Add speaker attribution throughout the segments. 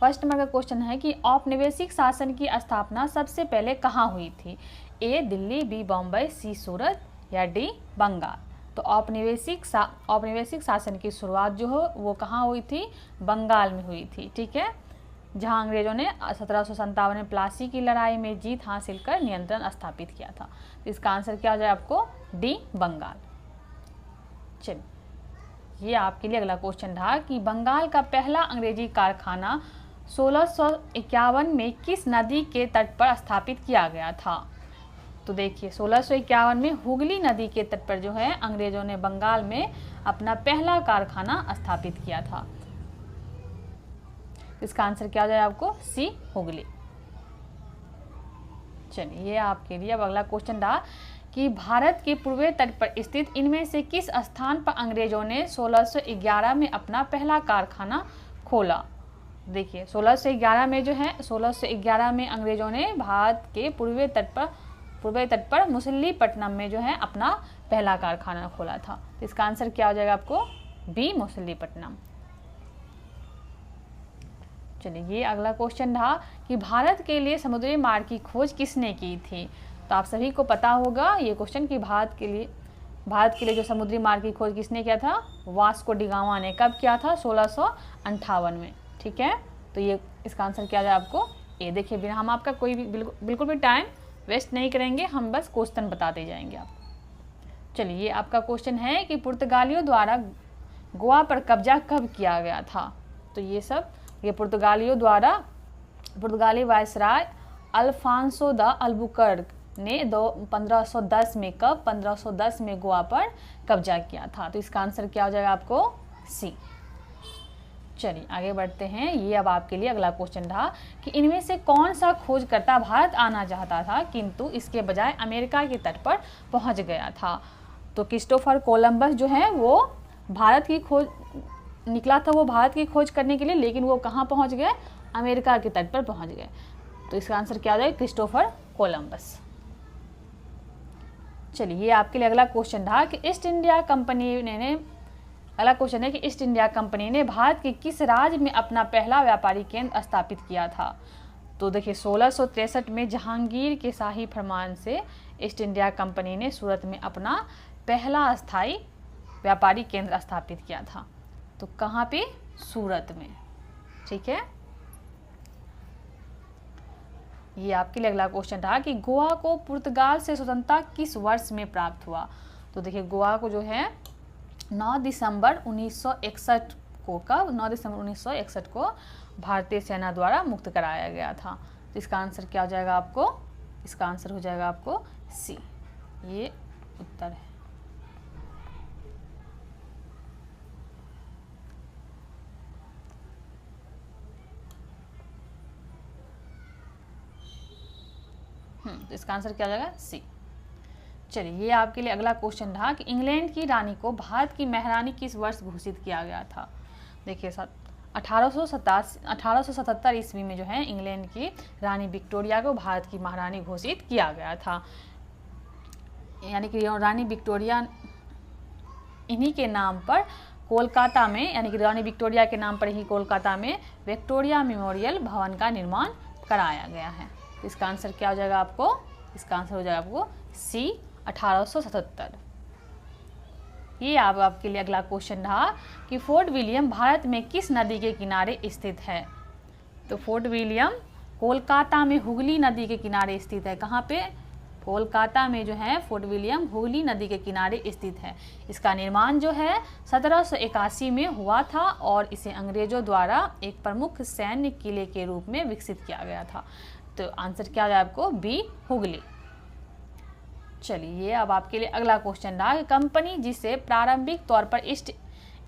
Speaker 1: First number का question है कि औपनिवेशिक शासन की स्थापना सबसे पहले कहाँ हुई थी? ए दिल्ली, बी बॉम्बे, सी सूरत या डी बंगाल। तो औपनिवेशिक शासन की शुरुआत जो हो वो कहाँ हुई थी? बंगाल में हुई थी। ठीक है, जहाँ अंग्रेजों ने 1757 में प्लासी की लड़ाई में जीत हासिल कर नियंत्रण स्थापित किया था। तो इसका आंसर क्या हो जाए आपको? डी बंगाल। चलिए, ये आपके लिए अगला क्वेश्चन रहा कि बंगाल का पहला अंग्रेजी कारखाना 1651 में किस नदी के तट पर स्थापित किया गया था? तो देखिए 1651 में हुगली नदी के तट पर जो है अंग्रेजों ने बंगाल में अपना पहला कारखाना स्थापित किया था। इसका आंसर क्या हो जाए आपको? सी हुगली। चलिए, ये आपके लिए अब अगला क्वेश्चन रहा कि भारत के पूर्वी तट पर स्थित इनमें से किस स्थान पर अंग्रेजों ने 1611 में अपना पहला कारखाना खोला? देखिए 1611 में जो है 1611 में अंग्रेजों ने भारत के पूर्वी तट पर मुसल्लीपट्टनम में जो है अपना पहला कारखाना खोला था। तो इसका आंसर क्या हो जाएगा आपको? बी मुसल्लीपट्टनम। चलिए, ये अगला क्वेश्चन रहा कि भारत के लिए समुद्री मार्ग की खोज किसने की थी? तो आप सभी को पता होगा ये क्वेश्चन कि भारत के लिए जो समुद्री मार्ग की खोज किसने किया था? वास्को डी गामा ने। कब किया था? 1658 में। ठीक है, तो ये इसका आंसर क्या जाए आपको? ए। देखिए, बिना हम आपका कोई भी बिल्कुल भी टाइम वेस्ट नहीं करेंगे, हम बस क्वेश्चन बताते जाएंगे आपको। चलिए, ये आपका क्वेश्चन है कि पुर्तगालियों द्वारा गोवा पर कब्जा कब किया गया था? तो ये पुर्तगाली वायसराय अल्फांसो द अल्बुकर्क ने 1510 में 1510 में गोवा पर कब्जा किया था। तो इसका आंसर क्या हो जाएगा आपको? सी। चलिए, आगे बढ़ते हैं। ये अब आपके लिए अगला क्वेश्चन रहा कि इनमें से कौन सा खोजकर्ता भारत आना चाहता था किंतु इसके बजाय अमेरिका के तट पर पहुंच गया था? तो क्रिस्टोफर कोलंबस जो है वो भारत की खोज करने के लिए, लेकिन वो कहाँ पहुंच गए? अमेरिका के तट पर पहुंच गए। तो इसका आंसर क्या हो जाएगा? Christopher Columbus. चलिए, ये आपके लिए अगला क्वेश्चन रहा कि ईस्ट इंडिया कंपनी ने भारत के किस राज्य में अपना पहला व्यापारी केंद्र स्थापित किया था? तो देखिए 1663 में जहांगीर के शाही फरमान से ईस्ट इंडिया कंपनी ने सूरत में अपना पहला अस्थायी व्यापारी केंद्र स्थापित किया था। तो कहाँ पे? सूरत में। ठीक है, ये आपके लिए अगला क्वेश्चन रहा कि गोवा को पुर्तगाल से स्वतंत्रता किस वर्ष में प्राप्त हुआ? तो देखिए गोवा को जो है 9 दिसंबर 1961 को भारतीय सेना द्वारा मुक्त कराया गया था। तो इसका आंसर क्या हो जाएगा आपको? इसका आंसर हो जाएगा आपको सी। ये उत्तर है। तो इसका आंसर क्या हो जाएगा? सी। चलिए, ये आपके लिए अगला क्वेश्चन रहा कि इंग्लैंड की रानी को भारत की महारानी किस वर्ष घोषित किया गया था? देखिए 1877 ईस्वी में जो है इंग्लैंड की रानी विक्टोरिया को भारत की महारानी घोषित किया गया था। यानी कि रानी विक्टोरिया इन्हीं के नाम पर कोलकाता में, यानी कि रानी विक्टोरिया के नाम पर ही कोलकाता में विक्टोरिया मेमोरियल भवन का निर्माण कराया गया है। इसका आंसर क्या हो जाएगा आपको? इसका आंसर हो जाएगा आपको सी 1877। ये आपके लिए अगला क्वेश्चन रहा कि फोर्ट विलियम भारत में किस नदी के किनारे स्थित है? तो फोर्ट विलियम कोलकाता में हुगली नदी के किनारे स्थित है। कहाँ पे? कोलकाता में जो है फोर्ट विलियम हुगली नदी के किनारे स्थित है। इसका निर्माण जो है 1781 में हुआ था और इसे अंग्रेजों द्वारा एक प्रमुख सैन्य किले के रूप में विकसित किया गया था। तो आंसर क्या है आपको? बी हुगली। चलिए, अब आपके लिए अगला क्वेश्चन रहा कि कंपनी जिसे प्रारंभिक तौर पर ईस्ट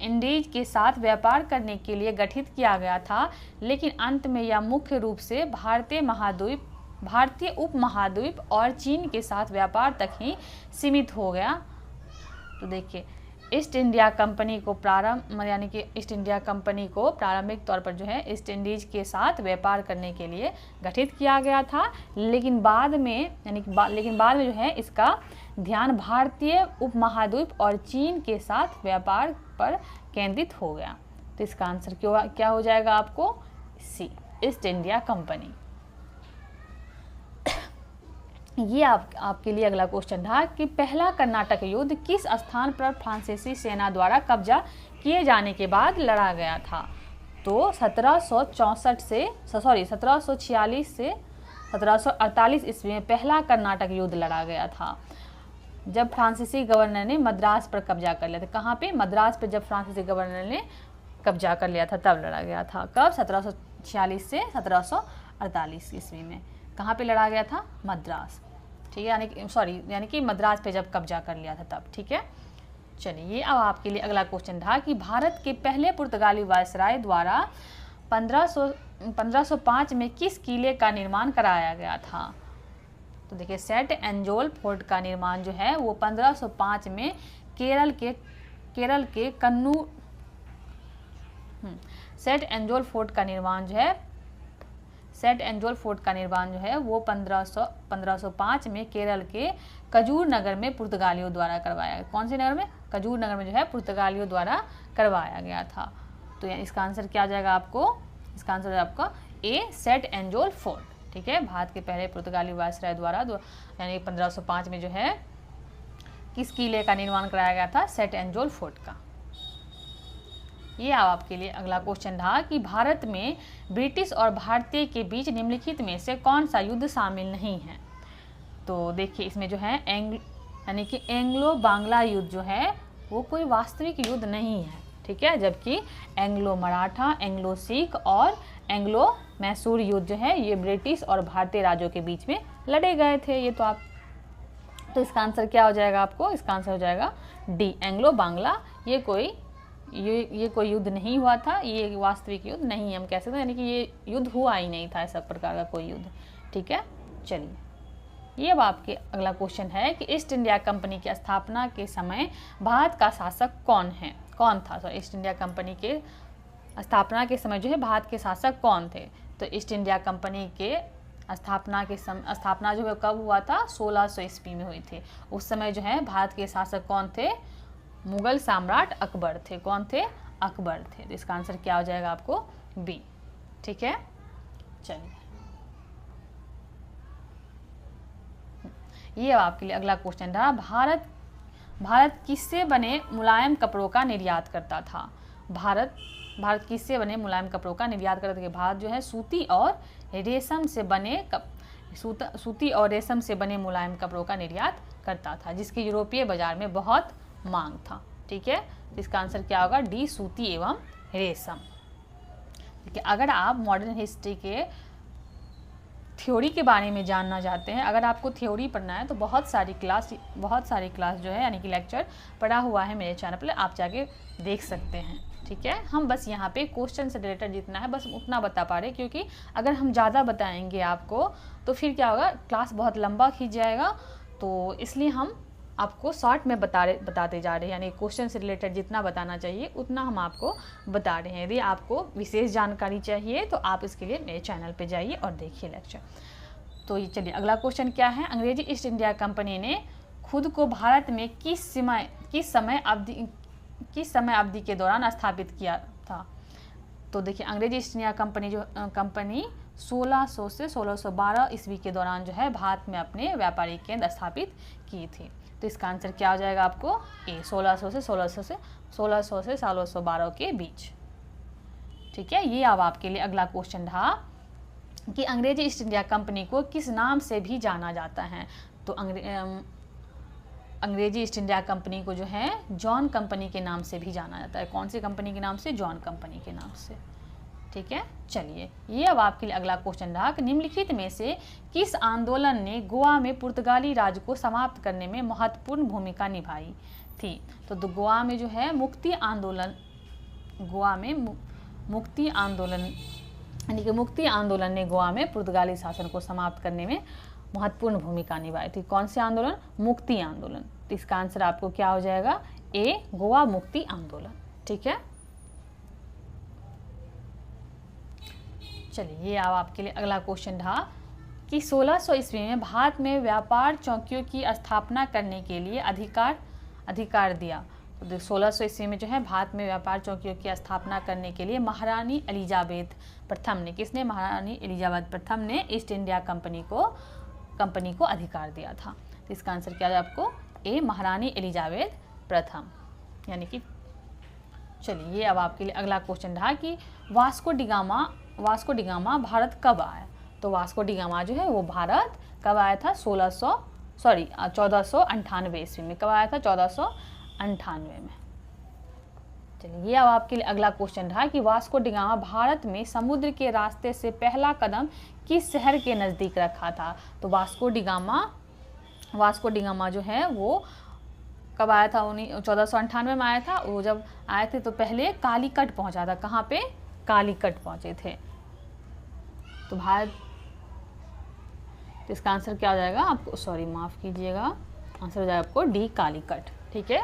Speaker 1: इंडीज के साथ व्यापार करने के लिए गठित किया गया था, लेकिन अंत में यह मुख्य रूप से भारतीय उपमहाद्वीप और चीन के साथ व्यापार तक ही सीमित हो गया। तो देखिए ईस्ट इंडिया कंपनी को प्रारंभिक तौर पर जो है ईस्ट इंडीज के साथ व्यापार करने के लिए गठित किया गया था, लेकिन बाद में जो है इसका ध्यान भारतीय उपमहाद्वीप और चीन के साथ व्यापार पर केंद्रित हो गया। तो इसका आंसर क्या हो जाएगा आपको? सी। East India Company. ये आपके लिए अगला क्वेश्चन था कि पहला कर्नाटक युद्ध किस स्थान पर फ्रांसीसी सेना द्वारा कब्जा किए जाने के बाद लड़ा गया था? तो 1746 से 1746 से 1748 ईस्वी में पहला कर्नाटक युद्ध लड़ा गया था, जब फ्रांसीसी गवर्नर ने मद्रास पर कब्जा कर लिया था। कहाँ पे? मद्रास पे जब फ्रांसीसी गवर्नर ने कब्जा कर लिया था तब लड़ा गया था। कब? 1746 से 1748 ईस्वी में। कहाँ पे लड़ा गया था? मद्रास। ठीक है, यानी कि मद्रास पे जब कब्जा कर लिया था तब। ठीक है, चलिए अब आपके लिए अगला क्वेश्चन था कि भारत के पहले पुर्तगाली वायसराय द्वारा 1505 में किस किले का निर्माण कराया गया था? तो देखिए, सेंट एंजोल फोर्ट का निर्माण जो है वो 1505 में केरल के कन्नूर सेंट एंजोल फोर्ट का निर्माण जो है वो 1505 में केरल के कजूर नगर में पुर्तगालियों द्वारा करवाया गया। कौन से नगर में? कजूर नगर में जो है पुर्तगालियों द्वारा करवाया गया था। तो इसका आंसर क्या आ जाएगा आपको? इसका आंसर है आपका ए, सेंट एंजोल फोर्ट। ठीक है, भारत के पहले पुर्तगाली वायसराय द्वारा यानी 1505 में जो है किस किले का निर्माण कराया गया था? सेंट एंजोल फोर्ट का। ये आपके लिए अगला क्वेश्चन था कि भारत में ब्रिटिश और भारतीय के बीच निम्नलिखित में से कौन सा युद्ध शामिल नहीं है? तो देखिए, इसमें जो है यानी कि एंग्लो बांग्ला युद्ध जो है वो कोई वास्तविक युद्ध नहीं है। ठीक है, जबकि एंग्लो मराठा, एंग्लो सिख और एंग्लो मैसूर युद्ध जो है ये ब्रिटिश और भारतीय राज्यों के बीच में लड़े गए थे। ये तो इसका आंसर क्या हो जाएगा आपको? इसका आंसर हो जाएगा डी, एंग्लो बांग्ला। ये कोई युद्ध नहीं हुआ था, ये वास्तविक युद्ध नहीं है हम कह सकते हैं, यानी कि ये युद्ध हुआ ही नहीं था, ऐसा प्रकार का कोई युद्ध। ठीक है, चलिए ये अब आपके अगला क्वेश्चन है कि ईस्ट इंडिया कंपनी की स्थापना के समय भारत का शासक कौन था? ईस्ट इंडिया कंपनी के स्थापना के समय जो है भारत के शासक कौन थे? तो ईस्ट इंडिया कंपनी के स्थापना जो है कब हुआ था? 1600 ईस्वी में हुई थी। उस समय जो है भारत के शासक कौन थे? मुगल सम्राट अकबर थे। कौन थे? अकबर थे। तो इसका आंसर क्या हो जाएगा आपको? बी। ठीक है, चलिए ये आपके लिए अगला क्वेश्चन रहा, भारत किससे बने मुलायम कपड़ों का निर्यात करता था? भारत किससे बने मुलायम कपड़ों का निर्यात करता था? भारत जो है सूती और रेशम से बने मुलायम कपड़ों का निर्यात करता था, जिसकी यूरोपीय बाजार में बहुत मांग था। ठीक है, इसका आंसर क्या होगा? डी, सूती एवं रेशम। ठीक है, अगर आप मॉडर्न हिस्ट्री के थ्योरी के बारे में जानना चाहते हैं, अगर आपको थ्योरी पढ़ना है तो बहुत सारी क्लास जो है यानी कि लेक्चर पढ़ा हुआ है मेरे चैनल पर, आप जाके देख सकते हैं। ठीक है, हम बस यहाँ पे क्वेश्चन से रिलेटेड जितना है बस उतना बता पा रहे, क्योंकि अगर हम ज़्यादा बताएंगे आपको तो फिर क्या होगा, क्लास बहुत लंबा खींच जाएगा। तो इसलिए हम आपको शॉर्ट में बताते जा रहे हैं, यानी क्वेश्चन से रिलेटेड जितना बताना चाहिए उतना हम आपको बता रहे हैं। यदि आपको विशेष जानकारी चाहिए तो आप इसके लिए मेरे चैनल पे जाइए और देखिए लेक्चर। तो ये चलिए अगला क्वेश्चन क्या है? अंग्रेजी ईस्ट इंडिया कंपनी ने खुद को भारत में किस समय अवधि के दौरान स्थापित किया था? तो देखिए, अंग्रेजी ईस्ट इंडिया कंपनी 1600 से 1612 ईस्वी के दौरान जो है भारत में अपने व्यापारिक केंद्र स्थापित की थी। तो इसका आंसर क्या हो जाएगा आपको? ए, 1600 से 1612 के बीच। ठीक है, ये अब आपके लिए अगला क्वेश्चन था कि अंग्रेजी ईस्ट इंडिया कंपनी को किस नाम से भी जाना जाता है? तो अंग्रेजी ईस्ट इंडिया कंपनी को जो है जॉन कंपनी के नाम से भी जाना जाता है। कौन सी कंपनी के नाम से? जॉन कंपनी के नाम से। ठीक है, चलिए ये अब आपके लिए अगला क्वेश्चन रहा कि निम्नलिखित में से किस आंदोलन ने गोवा में पुर्तगाली राज को समाप्त करने में महत्वपूर्ण भूमिका निभाई थी? तो गोवा में जो है मुक्ति आंदोलन ने गोवा में पुर्तगाली शासन को समाप्त करने में महत्वपूर्ण भूमिका निभाई थी। कौन से आंदोलन? मुक्ति आंदोलन। तो इसका आंसर आपको क्या हो जाएगा? ए, गोवा मुक्ति आंदोलन। ठीक है, चलिए ये अब आपके लिए अगला क्वेश्चन था कि 1600 ईस्वी में भारत में व्यापार चौकियों की स्थापना करने के लिए अधिकार दिया। तो 1600 ईस्वी में जो है भारत में व्यापार चौकियों की स्थापना करने के लिए महारानी एलिजाबेथ प्रथम ने, किसने, महारानी एलिजाबेथ प्रथम ने ईस्ट इंडिया कंपनी को अधिकार दिया था। तो इसका आंसर क्या है आपको ए, महारानी एलिजाबेथ प्रथम। यानी कि चलिए, ये अब आपके लिए अगला क्वेश्चन रहा कि वास्को डिगामा भारत कब आया। तो वास्को डिगामा जो है वो भारत कब आया था, 1498 ईस्वी में। कब आया था, 1498 में। चलिए, ये अब आपके लिए अगला क्वेश्चन रहा कि वास्को डिगामा भारत में समुद्र के रास्ते से पहला कदम किस शहर के नज़दीक रखा था। तो वास्को डिगामा जो है वो कब आया था, 1498 में आया था। वो जब आए थे तो पहले कालीकट पहुंचा था। कहाँ पे, कालीकट पहुंचे थे। तो भारत, तो इसका आंसर क्या हो जाएगा आपको, सॉरी माफ़ कीजिएगा, आंसर हो जाएगा आपको डी, कालीकट। ठीक है,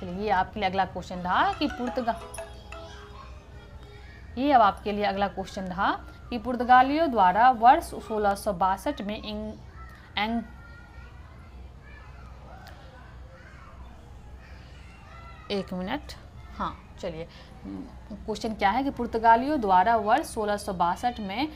Speaker 1: चलिए, ये आपके लिए अगला क्वेश्चन रहा कि ये अब आपके लिए अगला क्वेश्चन रहा कि पुर्तगालियों द्वारा वर्ष 1662 में एक मिनट, हाँ चलिए, क्वेश्चन क्या है कि पुर्तगालियों द्वारा वर्ष 1662 में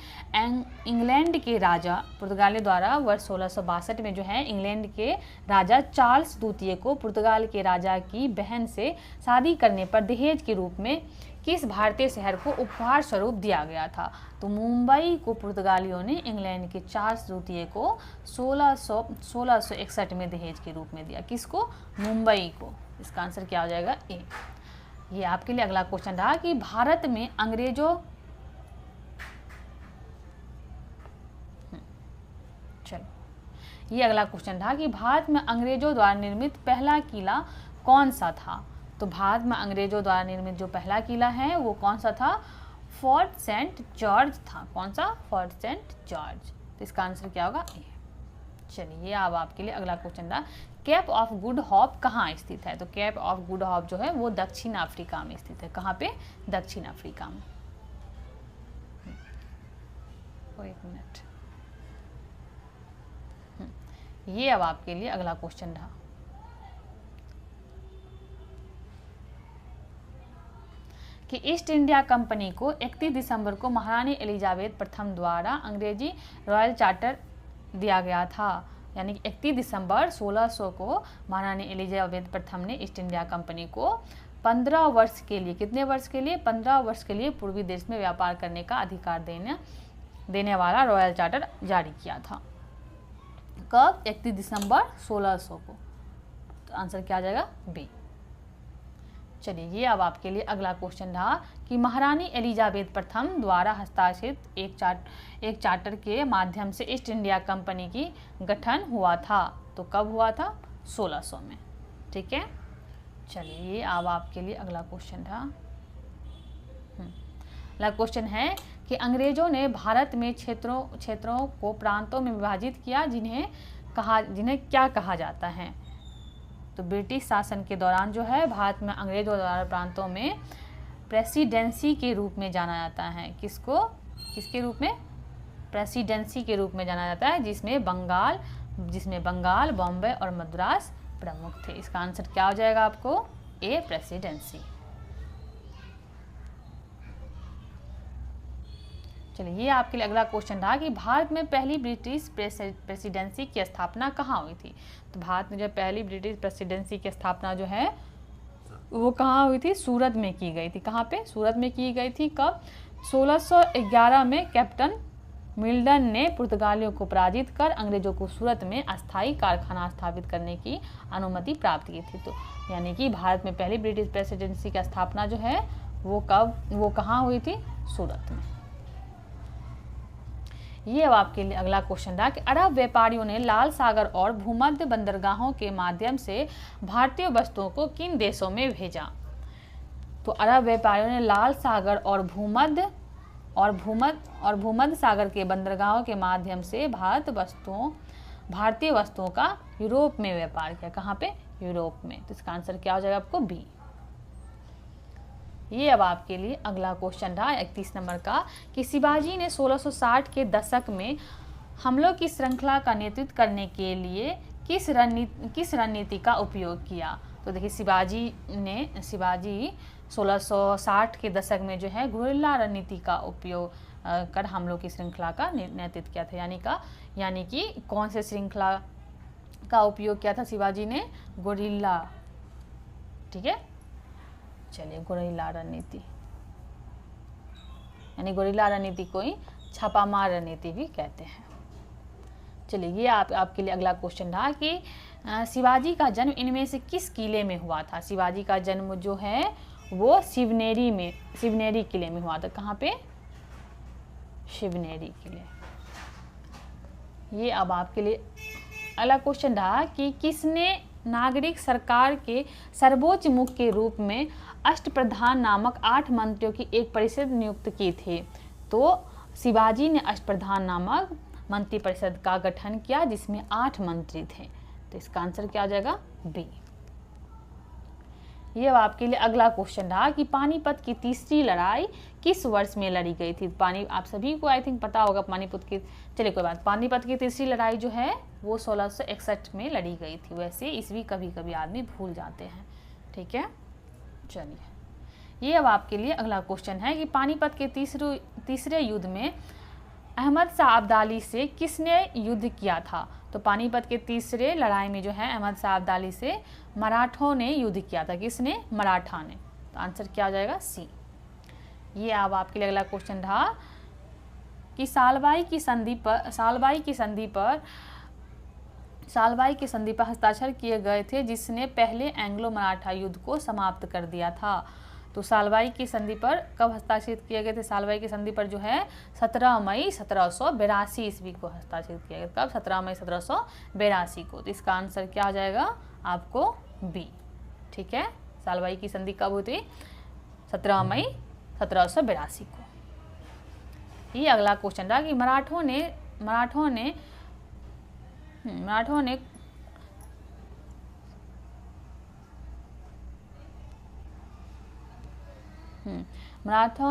Speaker 1: पुर्तगालियों द्वारा वर्ष 1662 में जो है इंग्लैंड के राजा चार्ल्स द्वितीय को पुर्तगाल के राजा की बहन से शादी करने पर दहेज के रूप में किस भारतीय शहर को उपहार स्वरूप दिया गया था। तो मुंबई को पुर्तगालियों ने इंग्लैंड के चार्ल्स द्वितीय को 1661 में दहेज के रूप में दिया। किसको, मुंबई को। इसका आंसर क्या हो जाएगा, ए। ये आपके लिए अगला क्वेश्चन रहा कि भारत में अंग्रेजों, चलो, ये अगला क्वेश्चन रहा कि भारत में अंग्रेजों द्वारा निर्मित पहला किला कौन सा था। तो भारत में अंग्रेजों द्वारा निर्मित जो पहला किला है वो कौन सा था, फोर्ट सेंट जॉर्ज था। कौन सा, फोर्ट सेंट जॉर्ज। तो इसका आंसर क्या होगा, ए। चलिए, अब आपके लिए अगला क्वेश्चन रहा, केप ऑफ गुड होप कहाँ स्थित है। तो केप ऑफ गुड होप जो है वो दक्षिण अफ्रीका में स्थित है। कहाँ पे, दक्षिण अफ्रीका में। एक मिनट, ये अब आपके लिए अगला क्वेश्चन रहा कि ईस्ट इंडिया कंपनी को 31 दिसंबर को महारानी एलिजाबेथ प्रथम द्वारा अंग्रेजी रॉयल चार्टर दिया गया था। यानी कि 31 दिसंबर 1600 को महारानी एलिजाबेथ प्रथम ने ईस्ट इंडिया कंपनी को 15 वर्ष के लिए, कितने वर्ष के लिए, 15 वर्ष के लिए पूर्वी देश में व्यापार करने का अधिकार देने वाला रॉयल चार्टर जारी किया था। कब, 31 दिसंबर 1600 को। तो आंसर क्या आ जाएगा, बी। चलिए, ये अब आपके लिए अगला क्वेश्चन रहा कि महारानी एलिजाबेथ प्रथम द्वारा हस्ताक्षरित एक चार्टर के माध्यम से ईस्ट इंडिया कंपनी की गठन हुआ था। तो कब हुआ था, 1600 में। ठीक है, चलिए, अब आपके लिए अगला क्वेश्चन रहा। अगला क्वेश्चन है कि अंग्रेजों ने भारत में क्षेत्रों को प्रांतों में विभाजित किया, जिन्हें क्या कहा जाता है। तो ब्रिटिश शासन के दौरान जो है भारत में अंग्रेजों द्वारा प्रांतों में प्रेसिडेंसी के रूप में जाना जाता है। किसके रूप में, प्रेसिडेंसी के रूप में जाना जाता है, जिसमें बंगाल, बॉम्बे और मद्रास प्रमुख थे। इसका आंसर क्या हो जाएगा आपको, ए, प्रेसिडेंसी। चलिए, ये आपके लिए अगला क्वेश्चन रहा कि भारत में पहली ब्रिटिश प्रेसिडेंसी की स्थापना कहाँ हुई थी। तो भारत में जो पहली ब्रिटिश प्रेसिडेंसी की स्थापना जो है वो कहाँ हुई थी, सूरत में की गई थी। कहाँ पे, सूरत में की गई थी। कब, 1611 में कैप्टन मिल्टन ने पुर्तगालियों को पराजित कर अंग्रेजों को सूरत में अस्थायी कारखाना स्थापित करने की अनुमति प्राप्त की थी। तो यानी कि भारत में पहली ब्रिटिश प्रेसिडेंसी की स्थापना जो है वो कहाँ हुई थी, सूरत में। ये अब आपके लिए अगला क्वेश्चन रहा कि अरब व्यापारियों ने लाल सागर और भूमध्य बंदरगाहों के माध्यम से भारतीय वस्तुओं को किन देशों में भेजा। तो अरब व्यापारियों ने लाल सागर और भूमध्य सागर के बंदरगाहों के माध्यम से भारतीय वस्तुओं का यूरोप में व्यापार किया। कहाँ पे, यूरोप में। तो इसका आंसर क्या हो जाएगा आपको, बी। ये अब आपके लिए अगला क्वेश्चन रहा 31 नंबर का कि शिवाजी ने 1660 के दशक में हमलों की श्रृंखला का नेतृत्व करने के लिए किस रणनीति का उपयोग किया? तो देखिए शिवाजी 1660 के दशक में जो है गुरिल्ला रणनीति का उपयोग कर हमलों की श्रृंखला का नेतृत्व किया था। यानी कि कौन से श्रृंखला का उपयोग किया था शिवाजी ने? गुरिल्ला। ठीक है, चलिए गुरिल्ला रणनीति, यानी गुरिल्ला रणनीति को ही छापामार रणनीति भी कहते हैं। चलिए ये आपके लिए अगला क्वेश्चन रहा कि शिवाजी का जन्म इनमें से किस किले में हुआ था? शिवाजी का जन्म जो है वो शिवनेरी किले में हुआ था। कहाँ पे? शिवनेरी किले। ये अब आपके लिए अगला क्वेश्चन रहा कि किसने नागरिक सरकार के सर्वोच्च मुख के रूप में अष्टप्रधान नामक 8 मंत्रियों की एक परिषद नियुक्त की थी? तो शिवाजी ने अष्टप्रधान नामक मंत्री परिषद का गठन किया जिसमें 8 मंत्री थे। तो इसका आंसर क्या आ जाएगा? बी। ये अब आपके लिए अगला क्वेश्चन रहा कि पानीपत की तीसरी लड़ाई किस वर्ष में लड़ी गई थी? आप सभी को आई थिंक पता होगा पानीपत की। चलिए कोई बात, पानीपत की तीसरी लड़ाई जो है वो 1661 में लड़ी गई थी। वैसे ईस्वी कभी कभी आदमी भूल जाते हैं। ठीक है, चलिए ये अब आपके लिए अगला क्वेश्चन है कि पानीपत के तीसरे युद्ध में अहमद शाह अब्दाली से किसने युद्ध किया था? तो पानीपत के तीसरे लड़ाई में जो है अहमद शाह अब्दाली से मराठों ने युद्ध किया था। किसने? मराठा ने। तो आंसर क्या आ जाएगा? सी। ये अब आपके लिए अगला क्वेश्चन रहा कि सालबाई की संधि पर हस्ताक्षर किए गए थे जिसने पहले एंग्लो मराठा युद्ध को समाप्त कर दिया था। तो सालबाई की संधि पर कब हस्ताक्षरित किए गए थे? सालबाई की संधि पर जो है 17 मई 1782 ईस्वी को हस्ताक्षरित किया गया। कब? 17 मई 1782 को। तो इसका आंसर क्या आ जाएगा आपको? बी। ठीक है, सालबाई की संधि कब हुई थी? 17 मई 1782 को। ये अगला क्वेश्चन रहा कि मराठों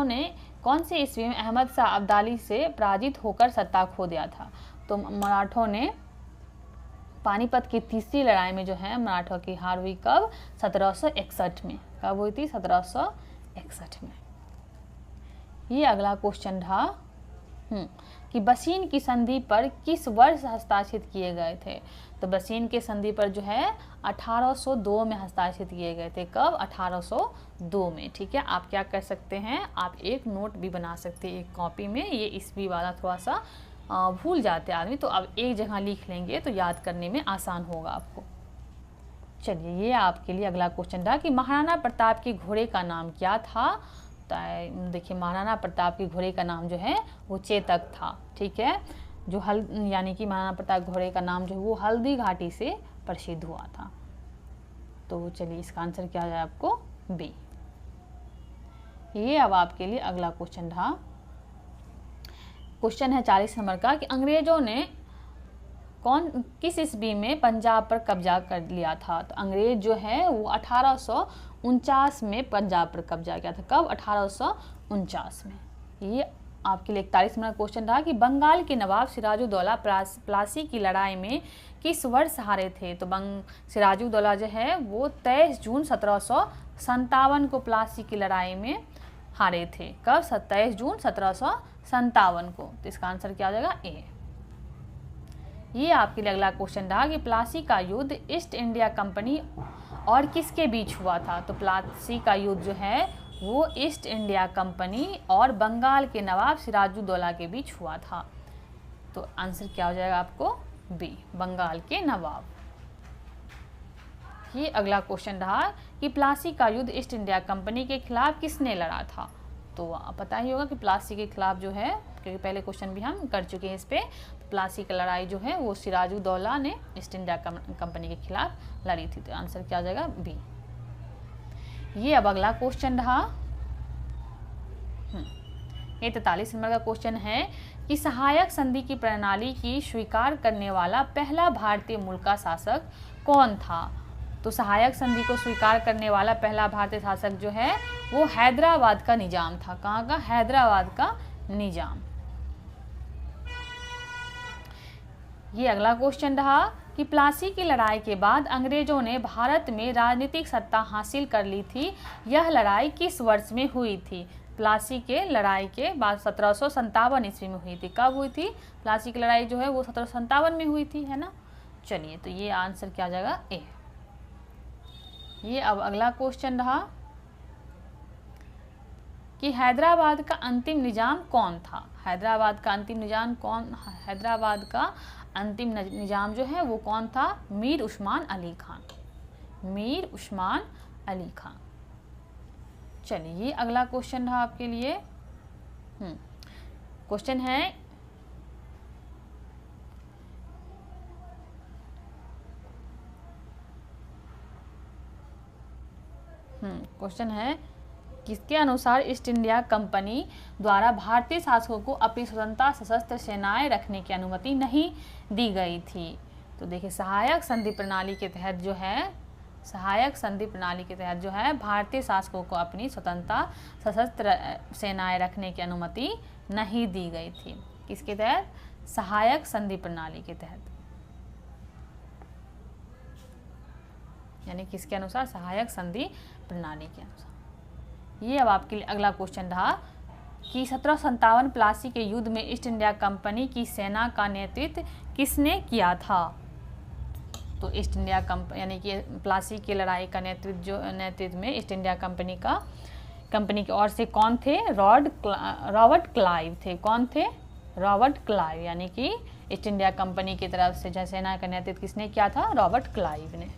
Speaker 1: ने कौन से ईस्वी में अहमद शाह अब्दाली से पराजित होकर सत्ता खो दिया था? तो मराठों ने पानीपत की तीसरी लड़ाई में जो है मराठों की हार हुई कब? 1761 में। कब हुई थी? 1761 में। ये अगला क्वेश्चन रहा कि बसीन की संधि पर किस वर्ष हस्ताक्षरित किए गए थे? तो बसीन के संधि पर जो है 1802 में हस्ताक्षरित किए गए थे। कब? 1802 में। ठीक है, आप क्या कर सकते हैं, आप एक नोट भी बना सकते हैं एक कॉपी में। ये ईस्वी वाला थोड़ा सा भूल जाते हैं आदमी, तो अब एक जगह लिख लेंगे तो याद करने में आसान होगा आपको। चलिए ये आपके लिए अगला क्वेश्चन रहा कि महाराणा प्रताप के घोड़े का नाम क्या था? देखिए महाराणा प्रताप के घोड़े का नाम जो है वो चेतक था। ठीक है, जो यानी कि महाराणा प्रताप घोड़े का नाम जो है वो हल्दी घाटी से प्रसिद्ध हुआ था। तो चलिए इसका आंसर क्या है आपको? बी। ये अब आपके लिए अगला क्वेश्चन रहा। क्वेश्चन है 40 नंबर का कि अंग्रेजों ने किस ईस्वी में पंजाब पर कब्जा कर लिया था? तो अंग्रेज जो है वो 1849 में पंजाब पर कब्जा किया था। कब? 1849 में। ये आपके लिए 41 नंबर क्वेश्चन रहा कि बंगाल के नवाब सिराजुद्दौला प्लासी की लड़ाई में किस वर्ष हारे थे? तो सिराजुद्दौला जो है वो 23 जून 1757 को प्लासी की लड़ाई में हारे थे। कब? 23 जून 1757 को। तो इसका आंसर क्या आ जाएगा? ए। ये आपके लिए अगला क्वेश्चन रहा कि प्लासी का युद्ध ईस्ट इंडिया कंपनी और किसके बीच हुआ था? तो प्लासी का युद्ध जो है वो ईस्ट इंडिया कंपनी और बंगाल के नवाब सिराजुद्दौला के बीच हुआ था। तो आंसर क्या हो जाएगा आपको? बी, बंगाल के नवाब। ये अगला क्वेश्चन रहा कि प्लासी का युद्ध ईस्ट इंडिया कंपनी के खिलाफ किसने लड़ा था? तो पता ही होगा कि प्लासी के खिलाफ जो है, क्योंकि पहले क्वेश्चन भी हम कर चुके हैं इस पे, प्लासी की लड़ाई जो है वो सिराजुद्दौला ने ईस्ट इंडिया कंपनी के खिलाफ लड़ी थी। तो आंसर क्या आ जाएगा? बी। ये अब अगला क्वेश्चन रहा। ये 43 नंबर का क्वेश्चन है कि सहायक संधि की प्रणाली की स्वीकार करने वाला पहला भारतीय मूल का शासक कौन था? तो सहायक संधि को स्वीकार करने वाला पहला भारतीय शासक जो है वो हैदराबाद का निजाम था। कहाँ का? हैदराबाद का निजाम। ये अगला क्वेश्चन रहा कि प्लासी की लड़ाई के बाद अंग्रेजों ने भारत में राजनीतिक सत्ता हासिल कर ली थी। यह लड़ाई किस वर्ष में हुई थी? प्लासी के लड़ाई के बाद 1757 ईस्वी में हुई थी। कब हुई थी? प्लासी की लड़ाई जो है वो 1757 में हुई थी, है ना। चलिए, तो ये आंसर क्या आ जाएगा? ए। ये अब अगला क्वेश्चन रहा कि हैदराबाद का अंतिम निजाम कौन था? हैदराबाद का अंतिम निजाम जो है वो कौन था? मीर उस्मान अली खान। मीर उस्मान अली खान। चलिए, ये अगला क्वेश्चन रहा आपके लिए। क्वेश्चन है किसके अनुसार ईस्ट इंडिया कंपनी द्वारा भारतीय शासकों को अपनी स्वतंत्रता सशस्त्र सेनाएं रखने की अनुमति नहीं दी गई थी? तो देखिए, सहायक संधि प्रणाली के तहत जो है भारतीय शासकों को अपनी स्वतंत्रता सशस्त्र सेनाएं रखने की अनुमति नहीं दी गई थी। किसके तहत? सहायक संधि प्रणाली के तहत, यानी किसके अनुसार? सहायक संधि प्रणाली के अनुसार। ये अब आपके लिए अगला क्वेश्चन रहा कि 1757 प्लासी के युद्ध में ईस्ट इंडिया कंपनी की सेना का नेतृत्व किसने किया था? तो ईस्ट इंडिया कंपनी यानी कि प्लासी की लड़ाई का नेतृत्व में ईस्ट इंडिया कंपनी की ओर से कौन थे? रॉबर्ट क्लाइव थे। कौन थे? रॉबर्ट क्लाइव, यानी कि ईस्ट इंडिया कंपनी की तरफ से सेना का नेतृत्व किसने किया था? रॉबर्ट क्लाइव ने।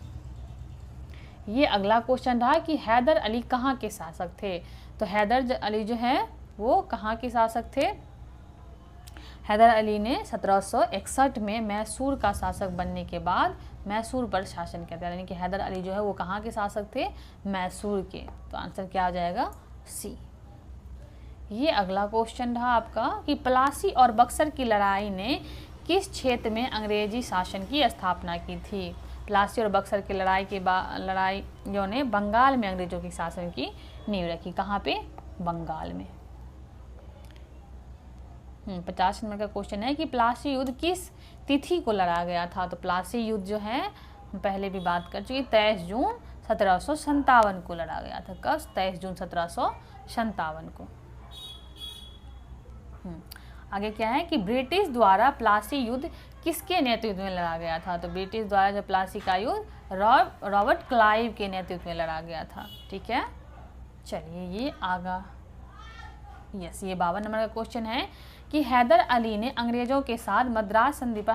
Speaker 1: ये अगला क्वेश्चन रहा कि हैदर अली कहाँ के शासक थे? तो हैदर अली जो है वो कहाँ के शासक थे? हैदर अली ने 1761 में मैसूर का शासक बनने के बाद मैसूर पर शासन किया था, यानी कि हैदर अली जो है वो कहाँ के शासक थे? मैसूर के। तो आंसर क्या आ जाएगा? सी। ये अगला क्वेश्चन रहा आपका कि प्लासी और बक्सर की लड़ाई ने किस क्षेत्र में अंग्रेजी शासन की स्थापना की थी? प्लासी और बक्सर की लड़ाइयों ने बंगाल में अंग्रेजों की शासन की नींव रखी। कहाँ पे? बंगाल में। 50 नंबर का क्वेश्चन है कि प्लासी युद्ध किस तिथि को लड़ा गया था? तो प्लासी युद्ध जो है हम पहले भी बात कर चुके, 23 जून 1757 को लड़ा गया था। कब? 23 जून 1757 को। आगे क्या है कि ब्रिटिश द्वारा प्लासी युद्ध किसके नेतृत्व में लड़ा गया था? तो ब्रिटिश द्वारा जो प्लासी का युद्ध रॉबर्ट क्लाइव के नेतृत्व में लड़ा गया था। ठीक है, चलिए ये आगा। यस, ये 52 नंबर का क्वेश्चन है कि हैदर अली ने अंग्रेजों के साथ मद्रास संधि पर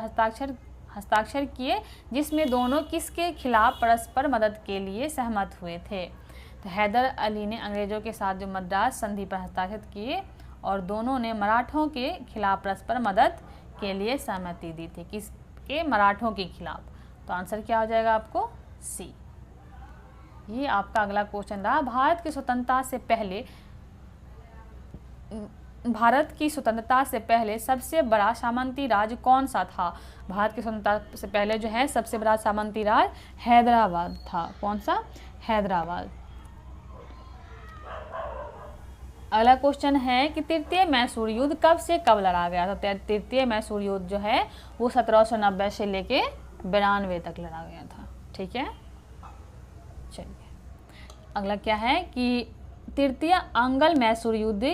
Speaker 1: हस्ताक्षर किए, जिसमें दोनों किसके खिलाफ परस्पर मदद के लिए सहमत हुए थे? तो हैदर अली ने अंग्रेजों के साथ जो मद्रास संधि पर हस्ताक्षर किए और दोनों ने मराठों के खिलाफ परस्पर मदद के लिए सहमति दी थी। किसके? मराठों के खिलाफ। तो आंसर क्या हो जाएगा आपको? सी। ये आपका अगला क्वेश्चन रहा। भारत की स्वतंत्रता से पहले सबसे बड़ा सामंती राज्य कौन सा था? भारत की स्वतंत्रता से पहले जो है सबसे बड़ा सामंती राज्य हैदराबाद था। कौन सा? हैदराबाद। अगला क्वेश्चन है कि तृतीय मैसूर युद्ध कब से कब लड़ा गया था? तो तृतीय मैसूर युद्ध जो है वो 1790 से लेके 92 तक लड़ा गया था। ठीक है, चलिए अगला क्या है कि तृतीय अंगल मैसूर युद्ध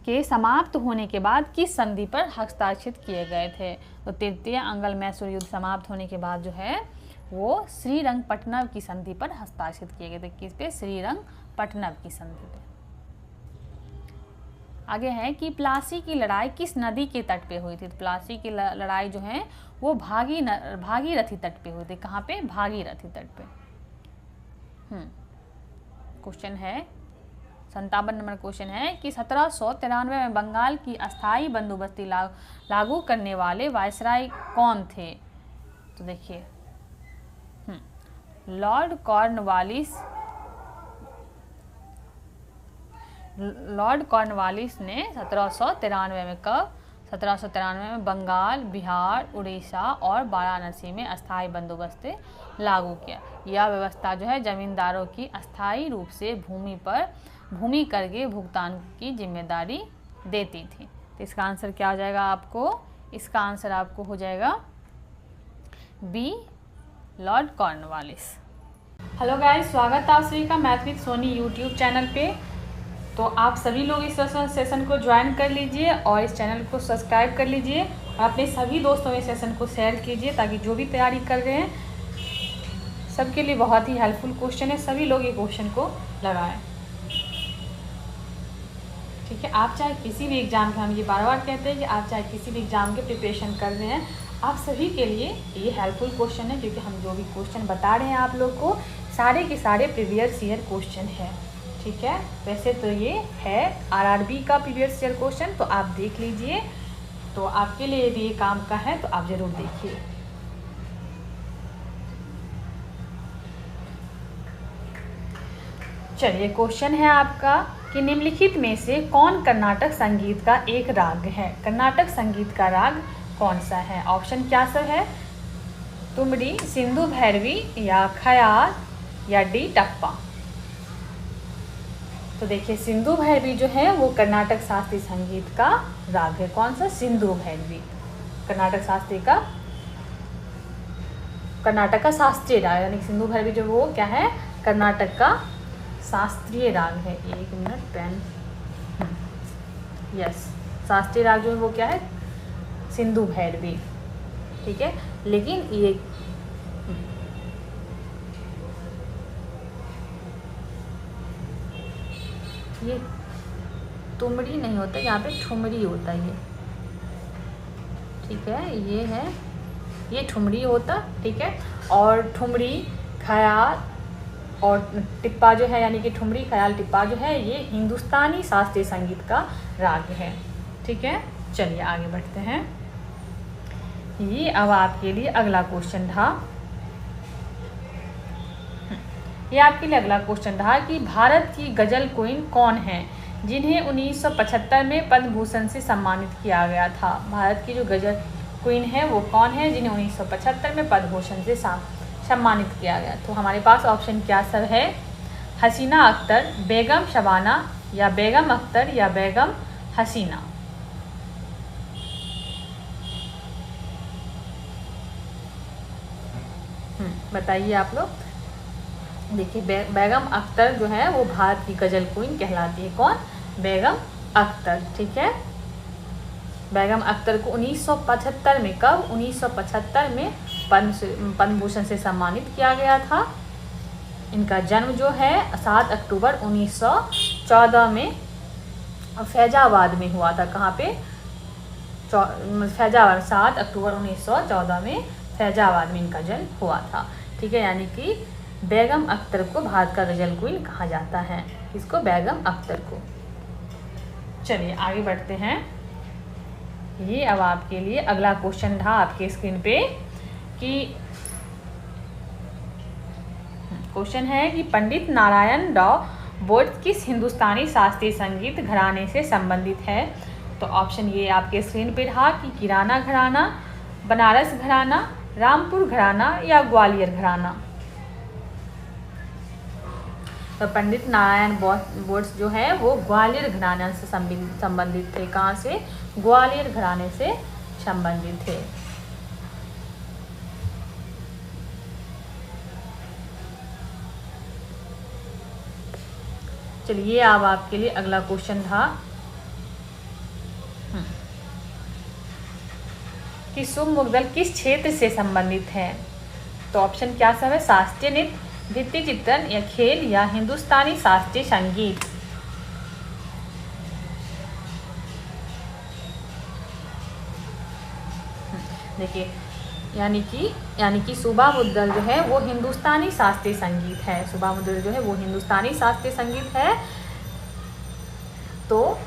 Speaker 1: के समाप्त होने के बाद किस संधि पर हस्ताक्षरित किए गए थे? तो तृतीय अंगल मैसूर युद्ध समाप्त होने के बाद जो है वो श्रीरंगपट्टनम की संधि पर हस्ताक्षरित किए गए थे। किस पे? श्रीरंगपट्टनम की संधि पे। आगे है कि प्लासी की लड़ाई किस नदी के तट पे हुई थी? तो प्लासी की लड़ाई जो है वो भागीरथी तट पे हुई थी। कहाँ पे? भागीरथी तट पे। क्वेश्चन है 57 नंबर क्वेश्चन है कि 1793 में बंगाल की अस्थाई बंदोबस्ती लागू करने वाले वायसराय कौन थे? तो देखिए, लॉर्ड कॉर्नवालिस ने 1793 में कब? 1793 में बंगाल, बिहार, उड़ीसा और वाराणसी में अस्थाई बंदोबस्त लागू किया। यह व्यवस्था जो है जमींदारों की अस्थाई रूप से भूमि कर के भुगतान की जिम्मेदारी देती थी। तो इसका आंसर क्या हो जाएगा आपको? इसका आंसर आपको हो जाएगा B Lord Cornwallis. Hello guys, स्वागत है आप सभी का math with Soni YouTube channel पे। तो आप सभी लोग इस सेशन को ज्वाइन कर लीजिए और इस चैनल को सब्सक्राइब कर लीजिए और अपने सभी दोस्तों में सेशन को शेयर कीजिए ताकि जो भी तैयारी कर रहे हैं सबके लिए बहुत ही हेल्पफुल क्वेश्चन है, सभी लोग ये क्वेश्चन को लगाएं। ठीक है, आप चाहे किसी भी एग्ज़ाम के, हम ये बार बार कहते हैं कि आप चाहे किसी भी एग्ज़ाम के प्रिपरेशन कर रहे हैं, आप सभी के लिए ये हेल्पफुल क्वेश्चन है, क्योंकि हम जो भी क्वेश्चन बता रहे हैं आप लोग को सारे के सारे प्रीवियस ईयर क्वेश्चन है। ठीक है, वैसे तो ये है आरआरबी का प्रीवियस ईयर क्वेश्चन, तो आप देख लीजिए। तो आपके लिए यदि ये काम का है तो आप ज़रूर देखिए। चलिए, क्वेश्चन है आपका कि निम्नलिखित में से कौन कर्नाटक संगीत का एक राग है। कर्नाटक संगीत का राग कौन सा है? ऑप्शन क्या सब है? तुमड़ी, सिंधु भैरवी या ख्याल या डी टप्पा। तो देखिए, सिंधु भैरवी जो है वो कर्नाटक शास्त्रीय संगीत का राग है। कौन सा? सिंधु भैरवी कर्नाटक का शास्त्रीय राग, यानी सिंधु भैरवी जो वो क्या है? कर्नाटक का शास्त्रीय राग है। एक मिनट, पेन। यस, शास्त्रीय राग जो है वो क्या है? सिंधु भैरवी। ठीक है, लेकिन ये तुमड़ी नहीं होता, यहाँ पे ठुमरी होता है ये। ठीक है, ये है, ये ठुमरी होता। ठीक है, और ठुमरी, ख्याल और टिप्पा जो है, यानी कि ठुमरी, ख्याल, टिप्पा जो है ये हिंदुस्तानी शास्त्रीय संगीत का राग है। ठीक है, चलिए आगे बढ़ते हैं। ये अब आपके लिए अगला क्वेश्चन था। ये आपके लिए अगला क्वेश्चन रहा कि भारत की गजल क्वीन कौन है जिन्हें 1975 में पद्म भूषण से सम्मानित किया गया था। भारत की जो गजल क्वीन है वो कौन है जिन्हें 1975 में पद्म भूषण से सम्मानित किया गया? तो हमारे पास ऑप्शन क्या सब है? हसीना अख्तर, बेगम शबाना या बेगम अख्तर या बेगम हसीना। बताइए आप लोग। देखिए, बेगम अख्तर जो है वो भारत की गजल क्वीन कहलाती है। कौन? बेगम अख्तर। ठीक है, बेगम अख्तर को 1975 में, कब? 1975 में पद्म भूषण से सम्मानित किया गया था। इनका जन्म जो है 7 अक्टूबर 1914 में फैजाबाद में हुआ था। कहाँ पे? फैजाबाद, 7 अक्टूबर 1914 में फैजाबाद में इनका जन्म हुआ था। ठीक है, यानी कि बेगम अख्तर को भारत का गजल क्वीन कहा जाता है। किसको? बेगम अख्तर को। चलिए आगे बढ़ते हैं। ये अब आपके लिए अगला क्वेश्चन था आपके स्क्रीन पे कि क्वेश्चन है कि पंडित नारायण राव बोर्ड किस हिंदुस्तानी शास्त्रीय संगीत घराने से संबंधित है? तो ऑप्शन ये आपके स्क्रीन पे रहा कि किराना घराना, बनारस घराना, रामपुर घराना या ग्वालियर घराना। तो पंडित नारायण बोस जो है वो ग्वालियर घराने से संबंधित थे। कहाँ से? ग्वालियर घराने से संबंधित थे। चलिए, अब आपके लिए अगला क्वेश्चन था कि शुभ मुद्गल किस क्षेत्र से संबंधित है? तो ऑप्शन क्या सब है? शास्त्रीय नृत्य, भित्ति चित्रण या खेल या हिंदुस्तानी शास्त्रीय संगीत। देखिए, यानी कि सुबह मुद्गल जो है वो हिंदुस्तानी शास्त्रीय संगीत है। सुबह मुद्गल जो है वो हिंदुस्तानी शास्त्रीय संगीत है। तो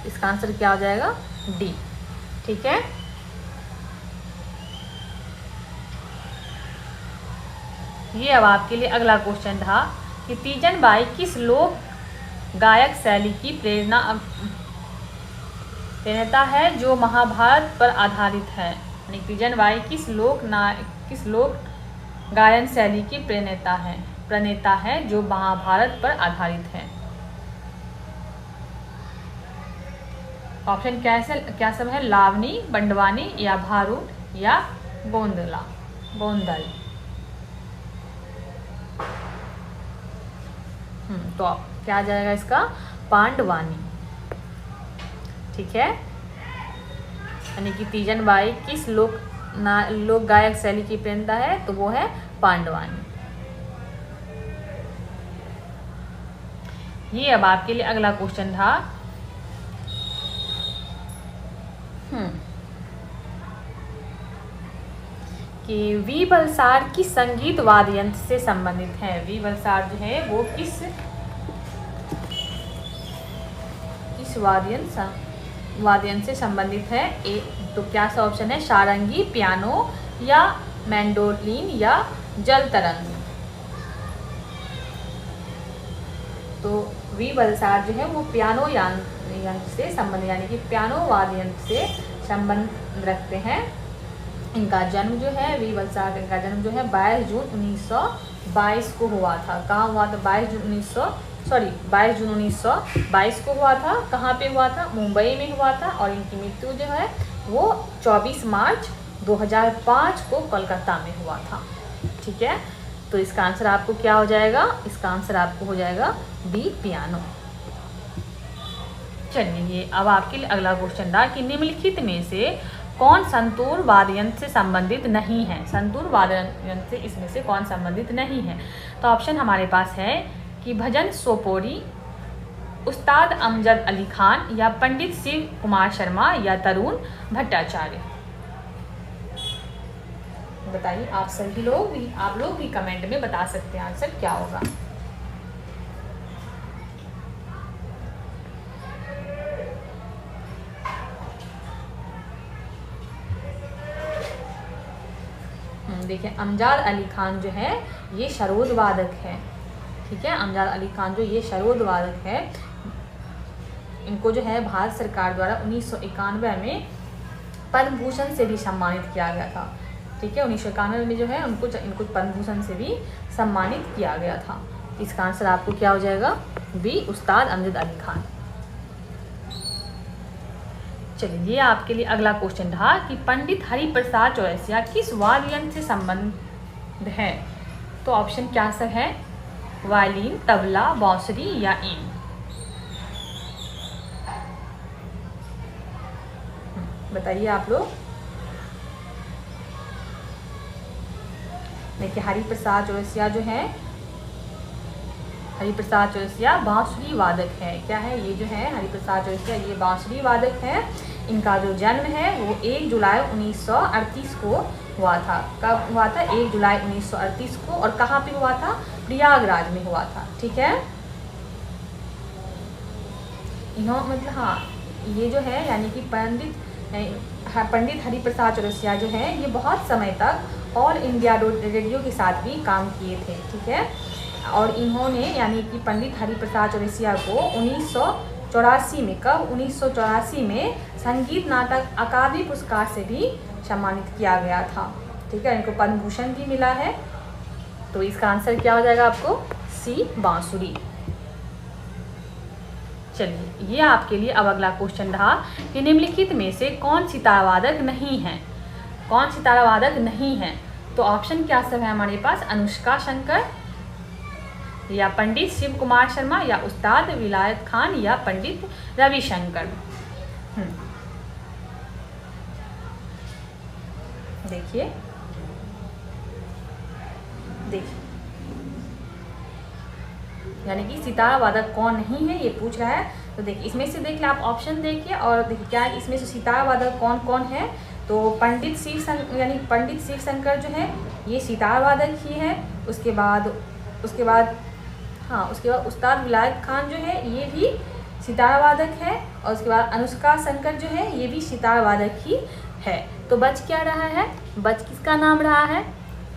Speaker 1: इसका आंसर क्या हो जाएगा? डी। ठीक है, ये अब आपके लिए अगला क्वेश्चन था कि तीजन बाई किस लोक गायक शैली की प्रेरणा है जो महाभारत पर आधारित है? यानी तीजन बाई किस लोक गायन शैली की प्रणेता है जो महाभारत पर आधारित है? ऑप्शन क्या सब है? लावनी, बंडवानी या भारूड या गोंदला, गोंदल। तो क्या आ जाएगा इसका? पांडवानी। ठीक है, यानी कि तीजन बाई किस लोक गायक शैली की प्रेरणा है? तो वो है पांडवानी। ये अब आपके लिए अगला क्वेश्चन था। कि वी बलसार किस संगीत वाद्य यंत्र से संबंधित है? वी बलसार जो है वो किस वाद्य यंत्र से संबंधित है? तो क्या सा ऑप्शन है? सारंगी, पियानो या मैंडोलिन या जल तरंग। तो वी बलसार जो है वो पियानो यंत्र से संबंधित, यानी कि पियानो वाद्य यंत्र से संबंध रखते हैं। इनका जन्म जो है, वी बलसार इनका जन्म जो है 22 जून 1922 को हुआ था। कहाँ हुआ था? 22 जून 1922 को हुआ था। कहाँ पे हुआ था? मुंबई में हुआ था। और इनकी मृत्यु जो है वो 24 मार्च 2005 को कोलकाता में हुआ था। ठीक है, तो इसका आंसर आपको क्या हो जाएगा? इसका आंसर आपको हो जाएगा बी, पियानो। चलिए, अब आपके लिए अगला क्वेश्चन था कि निम्नलिखित में से कौन संतूर वाद्य यंत्र से संबंधित नहीं है? संतूर वाद्य यंत्र से इसमें से कौन संबंधित नहीं है? तो ऑप्शन हमारे पास है कि भजन सोपोरी, उस्ताद अमजद अली खान या पंडित शिव कुमार शर्मा या तरुण भट्टाचार्य। बताइए, आप लोग भी कमेंट में बता सकते हैं आंसर क्या होगा। देखिए, अमजद अली खान जो है ये सरोद वादक है। ठीक है, अमजद अली खान जो ये सरोद वादक है, इनको जो है भारत सरकार द्वारा 1991 में पद्म भूषण से भी सम्मानित किया गया था। ठीक है, 1991 में जो है इनको पद्म भूषण से भी सम्मानित किया गया था। इसका आंसर आपको क्या हो जाएगा? बी, उस्ताद अमजद अली खान। चलिए, ये आपके लिए अगला क्वेश्चन था कि पंडित हरिप्रसाद चौरसिया किस वाद्य यंत्र से संबंध है? तो ऑप्शन क्या सब है? वायलिन, तबला, बांसुरी या ईन। बताइए आप लोग। देखिए, हरिप्रसाद चौरसिया जो है, हरिप्रसाद चौरसिया बांसुरी वादक है। क्या है ये जो है? हरिप्रसाद चौरसिया ये बांसुरी वादक है। इनका जो जन्म है वो 1 जुलाई 1938 को हुआ था। कब हुआ था? 1 जुलाई 1938 को। और कहाँ पे हुआ था? प्रयागराज में हुआ था। ठीक है, ये जो है यानी कि पंडित हरिप्रसाद चौरसिया जो है ये बहुत समय तक ऑल इंडिया रेडियो के साथ भी काम किए थे। ठीक है, और इन्होंने यानी कि पंडित हरिप्रसाद चौरसिया को 1984 में, कब? 1984 में संगीत नाटक अकादमी पुरस्कार से भी सम्मानित किया गया था। ठीक है, इनको पद्म भूषण भी मिला है। तो इसका आंसर क्या हो जाएगा आपको? सी, बांसुरी। चलिए, ये आपके लिए अब अगला क्वेश्चन रहा कि निम्नलिखित में से कौन सितार वादक नहीं है? कौन सितार वादक नहीं है? तो ऑप्शन क्या सब है हमारे पास? अनुष्का शंकर या पंडित शिव कुमार शर्मा या उस्ताद विलायत खान या पंडित रविशंकर। देखिए, यानी कि सितार वादक कौन नहीं है ये पूछ रहा है। तो देखिए, इसमें से देखिए आप ऑप्शन देखिए और देखिए क्या है इसमें से सितार वादक कौन कौन है। तो पंडित शिव शंकर जो है ये सितार वादक ही है। उसके बाद उस्ताद विलायत खान जो है ये भी सितार वादक है। और उसके बाद अनुष्का शंकर जो है ये भी सितार वादक ही है। तो बच क्या रहा है? बच किसका नाम रहा है?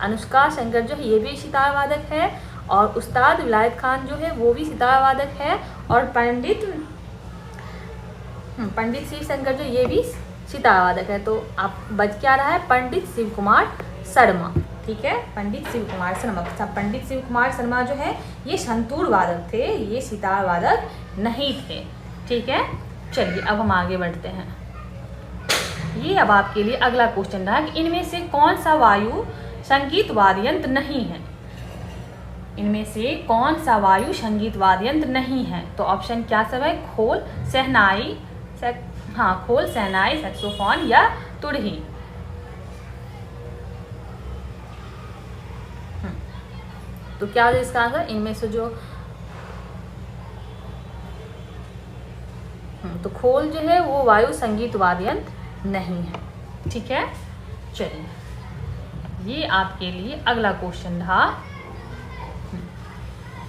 Speaker 1: अनुष्का शंकर जो है ये भी सितार वादक है। और उस्ताद विलायत खान जो है वो भी सितार वादक है। और पंडित शिव शंकर जो ये भी सितार वादक है। तो आप बच क्या रहा है? पंडित शिव कुमार शर्मा। ठीक है, पंडित शिव कुमार शर्मा। पंडित शिव कुमार शर्मा जो है ये संतूर वादक थे, ये सितार वादक नहीं थे। ठीक है, चलिए अब हम आगे बढ़ते हैं। ये अब आपके लिए अगला क्वेश्चन रहा कि इनमें से कौन सा वायु संगीत वाद्य यंत्र नहीं है। इनमें से कौन सा वायु संगीत वाद्य यंत्र नहीं है। तो ऑप्शन क्या सब है, खोल, शहनाई, खोल, शहनाई, सैक्सोफोन या तुरही। तो क्या है इसका आंसर, इनमें से जो तो खोल जो है वो वायु संगीत वाद्य यंत्र नहीं है। ठीक है, चलिए ये आपके लिए अगला क्वेश्चन रहा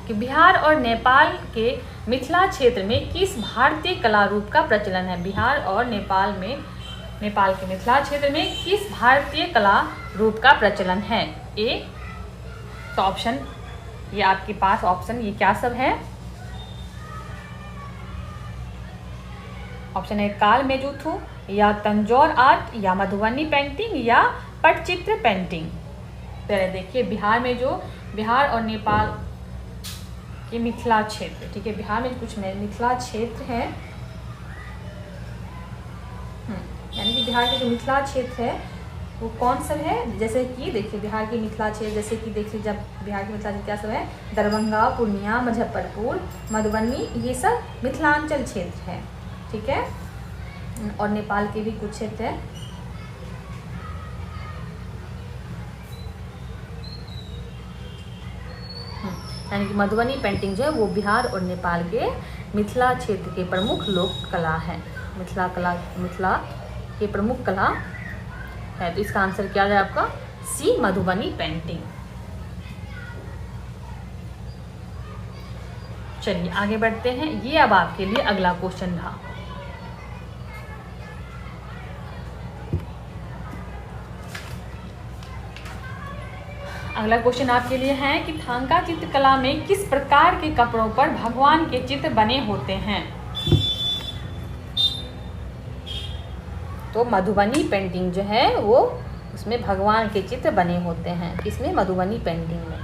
Speaker 1: कि बिहार और नेपाल के मिथिला क्षेत्र में किस भारतीय कला रूप का प्रचलन है। बिहार और नेपाल के मिथिला क्षेत्र में किस भारतीय कला रूप का प्रचलन है। ए तो ऑप्शन ये आपके पास ऑप्शन ये क्या सब है। ऑप्शन है काल मेजुथु या तंजौर आर्ट या मधुबनी पेंटिंग या पटचित्र पेंटिंग। पहले देखिए बिहार और नेपाल के मिथिला क्षेत्र, ठीक है, बिहार में कुछ मिथिला क्षेत्र है, यानी कि बिहार के जो मिथिला क्षेत्र है वो कौन सा है। जैसे कि देखिए बिहार की मिथिला क्षेत्र, जैसे कि देखिए जब बिहार की मिथिला क्षेत्र क्या सब है, दरभंगा, पूर्णिया, मुजफ्फरपुर, मधुबनी, ये सब मिथिलांचल क्षेत्र है। ठीक है, और नेपाल के भी कुछ क्षेत्र है। यानी कि मधुबनी पेंटिंग जो है वो बिहार और नेपाल के मिथिला क्षेत्र के प्रमुख लोक कला है। मिथिला के प्रमुख कला है। तो इसका आंसर क्या है आपका, सी, मधुबनी पेंटिंग। चलिए आगे बढ़ते हैं। ये अब आपके लिए अगला क्वेश्चन था। अगला क्वेश्चन आपके लिए है कि थांका चित्रकला में किस प्रकार के कपड़ों पर भगवान के चित्र बने होते हैं। तो मधुबनी पेंटिंग जो है वो उसमें भगवान के चित्र बने होते हैं। किसमें, मधुबनी पेंटिंग में।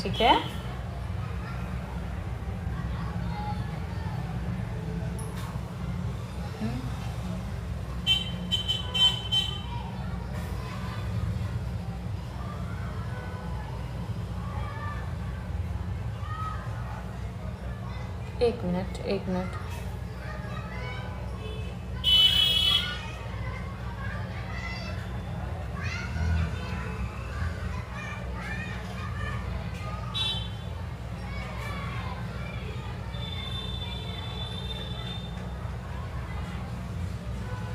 Speaker 1: ठीक है, एक मिनट।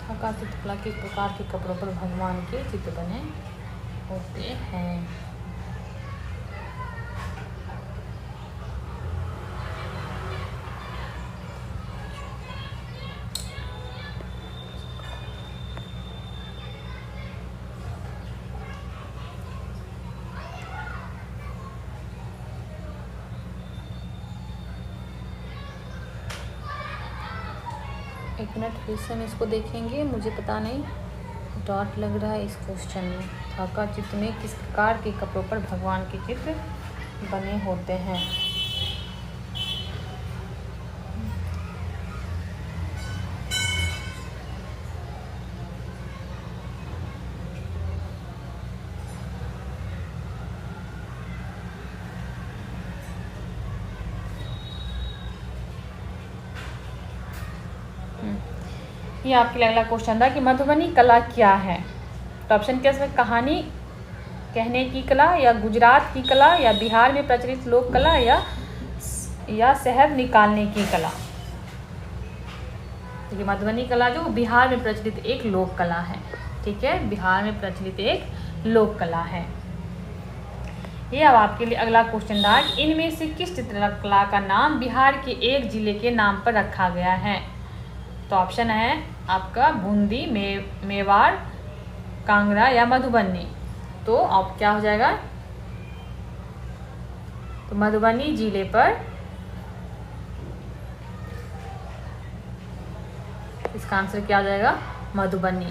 Speaker 1: थाका चित्रकला किस प्रकार के कपड़ों पर भगवान के चित्र बने होते हैं। एक मिनट फिर से हम इसको देखेंगे, मुझे पता नहीं डॉट लग रहा है इस क्वेश्चन में। थाका चित्र में किस प्रकार के कपड़ों पर भगवान के चित्र बने होते हैं। ये आपके लिए अगला क्वेश्चन था कि मधुबनी कला क्या है। तो ऑप्शन क्या है, कहानी कहने की कला या गुजरात की कला या बिहार में प्रचलित लोक कला या शहद निकालने की कला। ये मधुबनी कला जो बिहार में प्रचलित एक लोक कला है। ठीक है, बिहार में प्रचलित एक लोक कला है। ये अब आपके लिए अगला क्वेश्चन था कि इनमें से किस चित्रकला का नाम बिहार के एक जिले के नाम पर रखा गया है। तो ऑप्शन है आपका बूंदी, मेवाड़, कांगड़ा या मधुबनी। तो अब क्या हो जाएगा, तो मधुबनी जिले पर इसका आंसर क्या हो जाएगा, मधुबनी।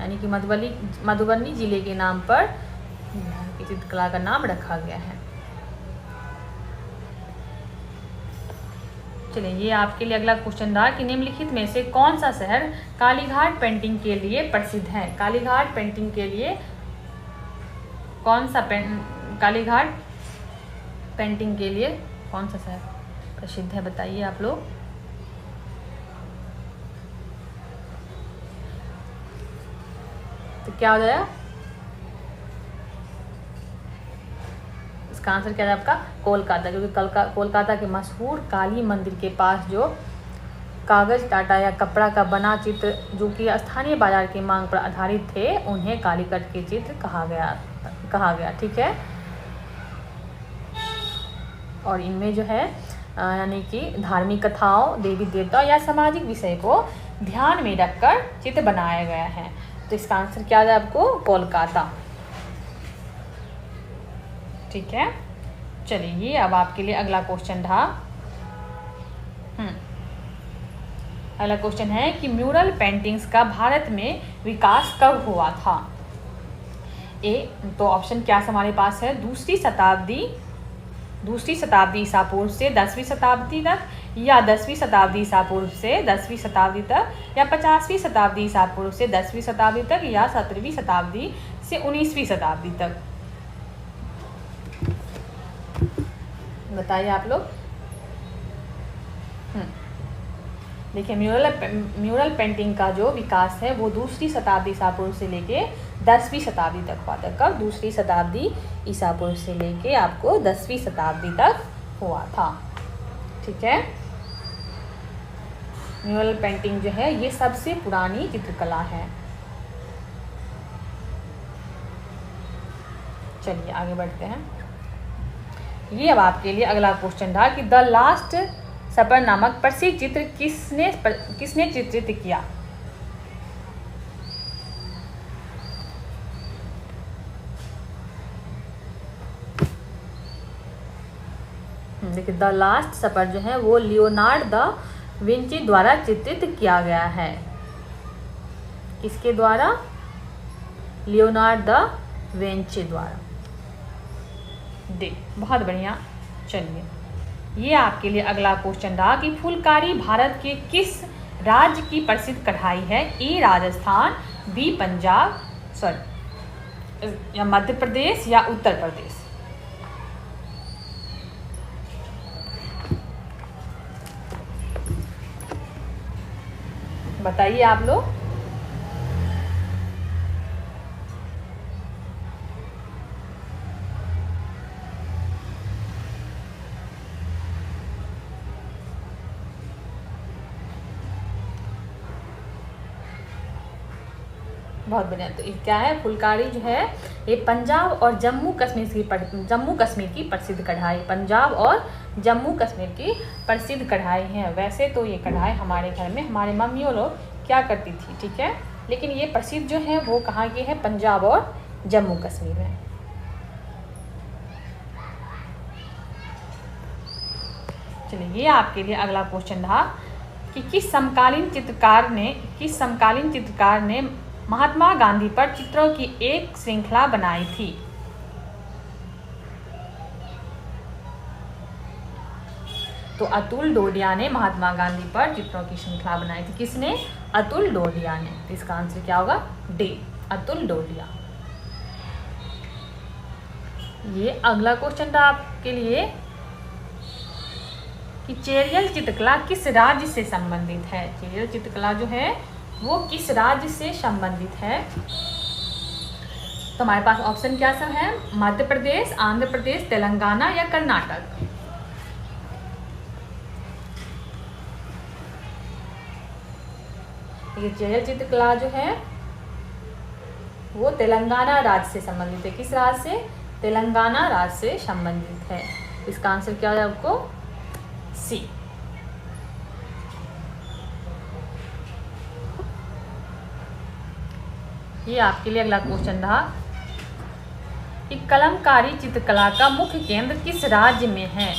Speaker 1: यानी कि मधुबनी जिले के नाम पर चित्रकला का नाम रखा गया है। चलिए, ये आपके लिए अगला क्वेश्चन रहा कि निम्नलिखित में से कौन सा शहर कालीघाट पेंटिंग के लिए प्रसिद्ध है। कालीघाट पेंटिंग के लिए कौन सा कालीघाट पेंटिंग के लिए कौन सा शहर प्रसिद्ध है, बताइए आप लोग। तो क्या हो जाएगा इसका आंसर? क्या है आपका? कोलकाता, क्योंकि कोलकाता के मशहूर काली मंदिर के पास जो कागज टाटा या कपड़ा का बना चित्र जो कि स्थानीय बाजार की मांग पर आधारित थे, उन्हें कालीकट के चित्र कहा गया। ठीक है, और इनमें जो है यानी कि धार्मिक कथाओं, देवी देवता या सामाजिक विषय को ध्यान में रखकर चित्र बनाया गया है। तो इसका आंसर क्या है आपको? कोलकाता। ठीक है, चलिए अब आपके लिए अगला क्वेश्चन रहा। अगला क्वेश्चन है कि म्यूरल पेंटिंग्स का भारत में विकास कब हुआ था। तो ऑप्शन क्या हमारे पास है? दूसरी शताब्दी ईसा पूर्व से 10वीं शताब्दी तक, या 10वीं शताब्दी ईसा पूर्व से 10वीं शताब्दी तक, या 50वीं शताब्दी ईसा पूर्व से 10वीं शताब्दी तक, या 17वीं शताब्दी से 19वीं शताब्दी तक। बताइए आप लोग। देखिए, म्यूरल पेंटिंग का जो विकास है वो दूसरी शताब्दी ईसा पूर्व से लेके 10वीं शताब्दी तक हुआ था। कब? दूसरी शताब्दी ईसा पूर्व से लेके आपको 10वीं शताब्दी तक हुआ था। ठीक है, म्यूरल पेंटिंग जो है ये सबसे पुरानी चित्रकला है। चलिए आगे बढ़ते हैं। ये अब आपके लिए अगला क्वेश्चन रहा कि द लास्ट सपर नामक प्रसिद्ध चित्र किसने चित्रित किया। देखिए, द लास्ट सपर जो है वो लियोनार्ड द विंची द्वारा चित्रित किया गया है। किसके द्वारा? लियोनार्ड द विंची द्वारा। बहुत बढ़िया। चलिए, ये आपके लिए अगला क्वेश्चन रहा कि फुलकारी भारत के किस राज्य की प्रसिद्ध कढ़ाई है। ए राजस्थान, बी पंजाब, या मध्य प्रदेश, या उत्तर प्रदेश। बताइए आप लोग। बहुत बढ़िया। तो क्या है? फुलकारी जो है ये पंजाब और जम्मू कश्मीर की प्रसिद्ध कढ़ाई, पंजाब और जम्मू कश्मीर की प्रसिद्ध कढ़ाई है। वैसे तो ये कढ़ाई हमारे घर में हमारे मम्मियों लोग क्या करती थी, ठीक है, लेकिन ये प्रसिद्ध जो है वो कहाँ की है? पंजाब और जम्मू कश्मीर में। चलिए, ये आपके लिए अगला क्वेश्चन रहा कि किस समकालीन चित्रकार ने महात्मा गांधी पर चित्रों की एक श्रृंखला बनाई थी। तो अतुल डोडिया ने महात्मा गांधी पर चित्रों की श्रृंखला बनाई थी। किसने? अतुल डोडिया ने। तो इसका आंसर क्या होगा? डी, अतुल डोडिया। ये अगला क्वेश्चन था आपके लिए कि चेरियल चित्रकला किस राज्य से संबंधित है। चेरियल चित्रकला जो है वो किस राज्य से संबंधित है। तो हमारे पास ऑप्शन क्या सब है? मध्य प्रदेश, आंध्र प्रदेश, तेलंगाना या कर्नाटक। ये चेरियल चित्रकला जो है वो तेलंगाना राज्य से संबंधित है। किस राज्य से? तेलंगाना राज्य से संबंधित है। इसका आंसर क्या है आपको? सी। ये आपके लिए अगला क्वेश्चन रहा कि कलमकारी चित्रकला का मुख्य केंद्र किस राज्य में है।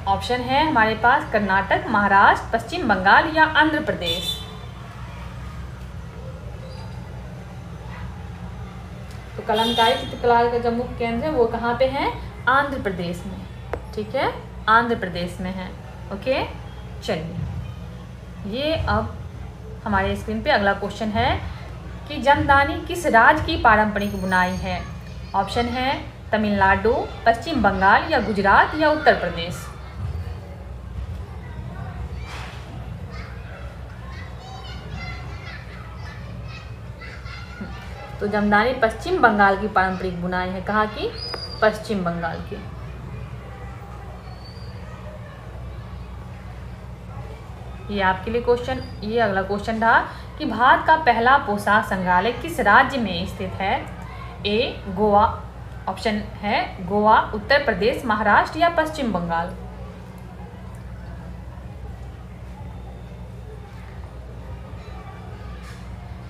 Speaker 1: ऑप्शन है हमारे पास कर्नाटक, महाराष्ट्र, पश्चिम बंगाल या आंध्र प्रदेश। तो कलमकारी चित्रकला का जो मुख्य केंद्र है वो कहाँ पे है? आंध्र प्रदेश में। ठीक है, आंध्र प्रदेश में है। ओके, चलिए ये अब हमारे स्क्रीन पे अगला क्वेश्चन है कि जमदानी किस राज्य की पारंपरिक बुनाई है। ऑप्शन है तमिलनाडु, पश्चिम बंगाल या गुजरात या उत्तर प्रदेश। तो जमदानी पश्चिम बंगाल की पारंपरिक बुनाई है। कहाँ की? पश्चिम बंगाल की। ये आपके लिए क्वेश्चन, ये अगला क्वेश्चन था कि भारत का पहला पोशाक संग्रहालय किस राज्य में स्थित है। ए गोवा, ऑप्शन है गोवा, उत्तर प्रदेश, महाराष्ट्र या पश्चिम बंगाल।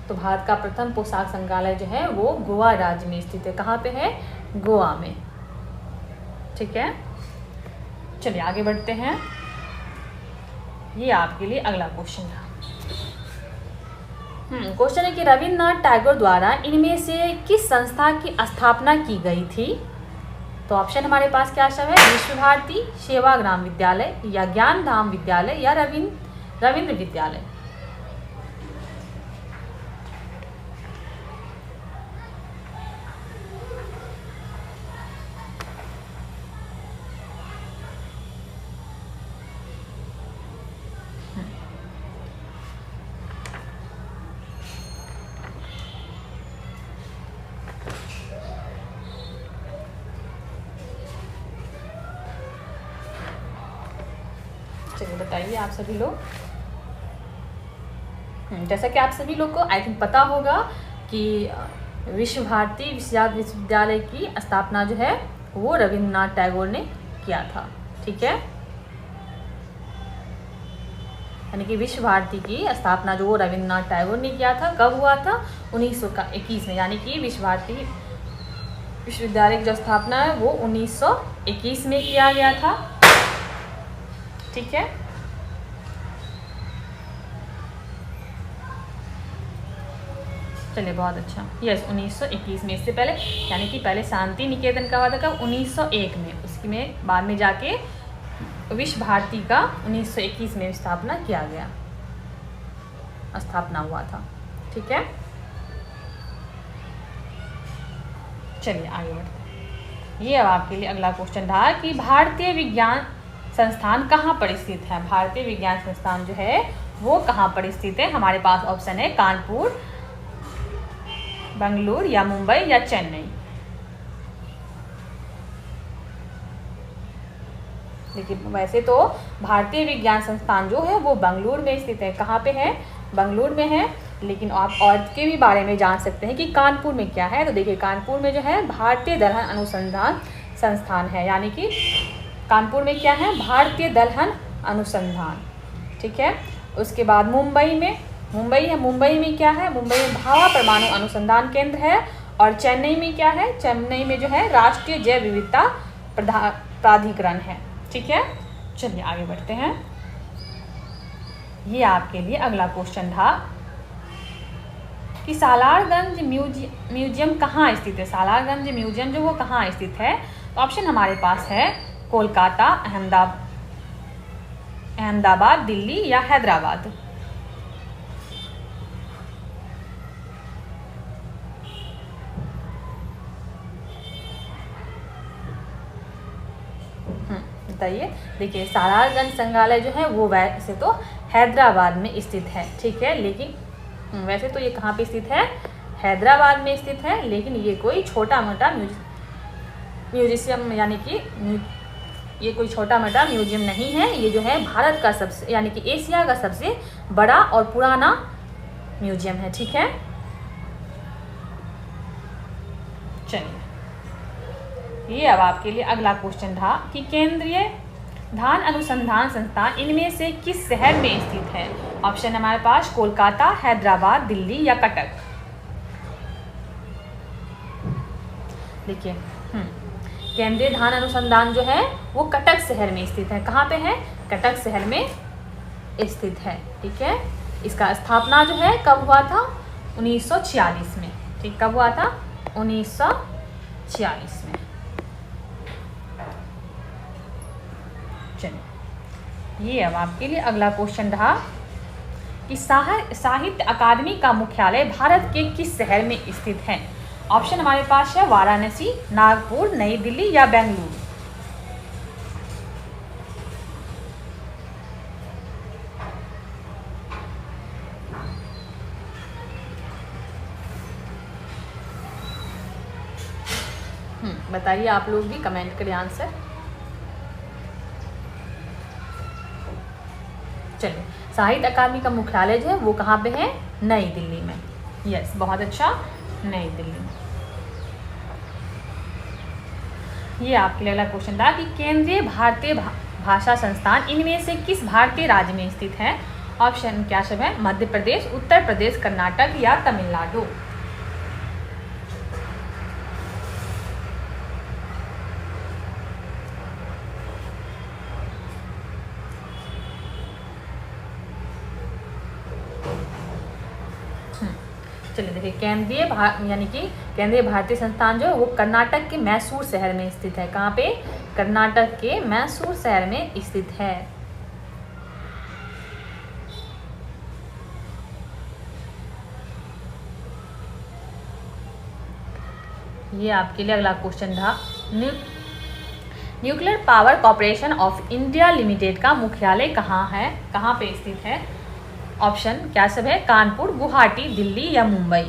Speaker 1: तो भारत का प्रथम पोशाक संग्रहालय जो है वो गोवा राज्य में स्थित है। कहाँ पे है? गोवा में। ठीक है, चलिए आगे बढ़ते हैं। ये आपके लिए अगला क्वेश्चन था। क्वेश्चन है कि रविन्द्रनाथ टैगोर द्वारा इनमें से किस संस्था की स्थापना की गई थी। तो ऑप्शन हमारे पास क्या सब है? विश्व भारती, सेवाग्राम विद्यालय या ज्ञान धाम विद्यालय या रविंद्र विद्यालय। चलिए बताइए आप सभी लोग। जैसा कि आप सभी लोग को आई थिंक पता होगा कि विश्व भारती विश्वविद्यालय की स्थापना जो है वो रविन्द्रनाथ टैगोर ने किया था। ठीक है, यानी कि विश्व भारती की स्थापना जो रविन्द्रनाथ टैगोर ने किया था, कब हुआ था? 1921 में। यानी कि विश्व भारती विश्वविद्यालय की जो स्थापना है वो 1921 में किया गया था। ठीक है, चलिए बहुत अच्छा। यस, 1921 में। इससे पहले यानी कि पहले शांति निकेतन का हुआ था कब? 1901 में। उसकी में बाद में जाके विश्व भारती का 1921 में स्थापना किया गया, स्थापना हुआ था। ठीक है, चलिए आगे बढ़ते हैं। ये अब आपके लिए अगला क्वेश्चन था कि भारतीय विज्ञान संस्थान कहाँ पर स्थित है। भारतीय विज्ञान संस्थान जो है वो कहाँ पर स्थित है। हमारे पास ऑप्शन है कानपुर, बेंगलुरु या मुंबई या चेन्नई। देखिए वैसे तो भारतीय विज्ञान संस्थान जो है वो बेंगलुरु में स्थित है। कहाँ पे है? बेंगलुरु में है। लेकिन आप और के भी बारे में जान सकते हैं कि कानपुर में क्या है। तो देखिए कानपुर में जो है भारतीय दलहन अनुसंधान संस्थान है। यानी कि कानपुर में क्या है? भारतीय दलहन अनुसंधान। ठीक है, उसके बाद मुंबई में क्या है? मुंबई में भाभा परमाणु अनुसंधान केंद्र है। और चेन्नई में क्या है? चेन्नई में जो है राष्ट्रीय जैव विविधता प्राधिकरण है। ठीक है, चलिए आगे बढ़ते हैं। ये आपके लिए अगला क्वेश्चन था कि सालारगंज म्यूजियम कहाँ स्थित है। सालारगंज म्यूजियम जो वो कहाँ स्थित है। तो ऑप्शन हमारे पास है कोलकाता, अहमदाबाद, दिल्ली या हैदराबाद। बताइए। देखिए सालारगंज संग्रहालय जो है वो वैसे तो हैदराबाद में स्थित है। ठीक है, लेकिन वैसे तो ये कहाँ पे स्थित है? हैदराबाद में स्थित है। लेकिन ये कोई छोटा मोटा म्यूजियम यानी कि ये कोई छोटा मोटा म्यूजियम नहीं है। ये जो है भारत का सबसे यानी कि एशिया का सबसे बड़ा और पुराना म्यूजियम है। ठीक है, चलिए ये अब आपके लिए अगला क्वेश्चन था कि केंद्रीय धान अनुसंधान संस्थान इनमें से किस शहर में स्थित है। ऑप्शन हमारे पास कोलकाता, हैदराबाद, दिल्ली या कटक। देखिए केंद्रीय धान अनुसंधान जो है वो कटक शहर में स्थित है। कहाँ पे है? कटक शहर में स्थित है। ठीक है, इसका स्थापना जो है कब हुआ था? 1946 में। ठीक, कब हुआ था? 1946 में। चलिए ये अब आपके लिए अगला क्वेश्चन रहा कि साहित्य अकादमी का मुख्यालय भारत के किस शहर में स्थित है। ऑप्शन हमारे पास है वाराणसी, नागपुर, नई दिल्ली या बेंगलुरु। बताइए, आप लोग भी कमेंट करिए आंसर। चलिए, साहित्य अकादमी का मुख्यालय जो है वो कहाँ पे है? नई दिल्ली में। यस, बहुत अच्छा, नई दिल्ली में। ये आपके लिए अगला क्वेश्चन था कि केंद्रीय भारतीय भाषा संस्थान इनमें से किस भारतीय राज्य में स्थित है। ऑप्शन क्या सब है? मध्य प्रदेश, उत्तर प्रदेश, कर्नाटक या तमिलनाडु। चलिए देखिए, केंद्रीय भारतीय संस्थान जो है वो कर्नाटक के मैसूर शहर में स्थित है। कहाँ पे? कर्नाटक के मैसूर शहर में स्थित है। ये आपके लिए अगला क्वेश्चन था, nuclear power corporation of India limited का मुख्यालय कहाँ है, कहाँ पे स्थित है। ऑप्शन क्या सब है? कानपुर, गुवाहाटी, दिल्ली या मुंबई।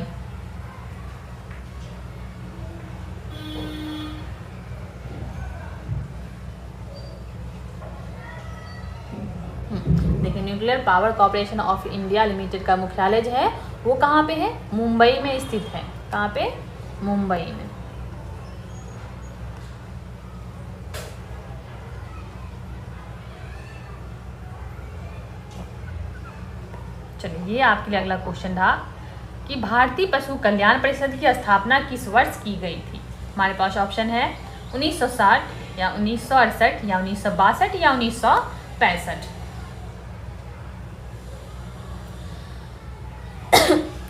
Speaker 1: देखिए, nuclear power corporation of India limited का मुख्यालय जो है वो कहाँ पे है? मुंबई में स्थित है। कहाँ पे? मुंबई में। चलिए, ये आपके लिए अगला क्वेश्चन था कि भारतीय पशु कल्याण परिषद की स्थापना किस वर्ष की गई थी। हमारे पास ऑप्शन है 1960 या 1968 या 1962 या 1965।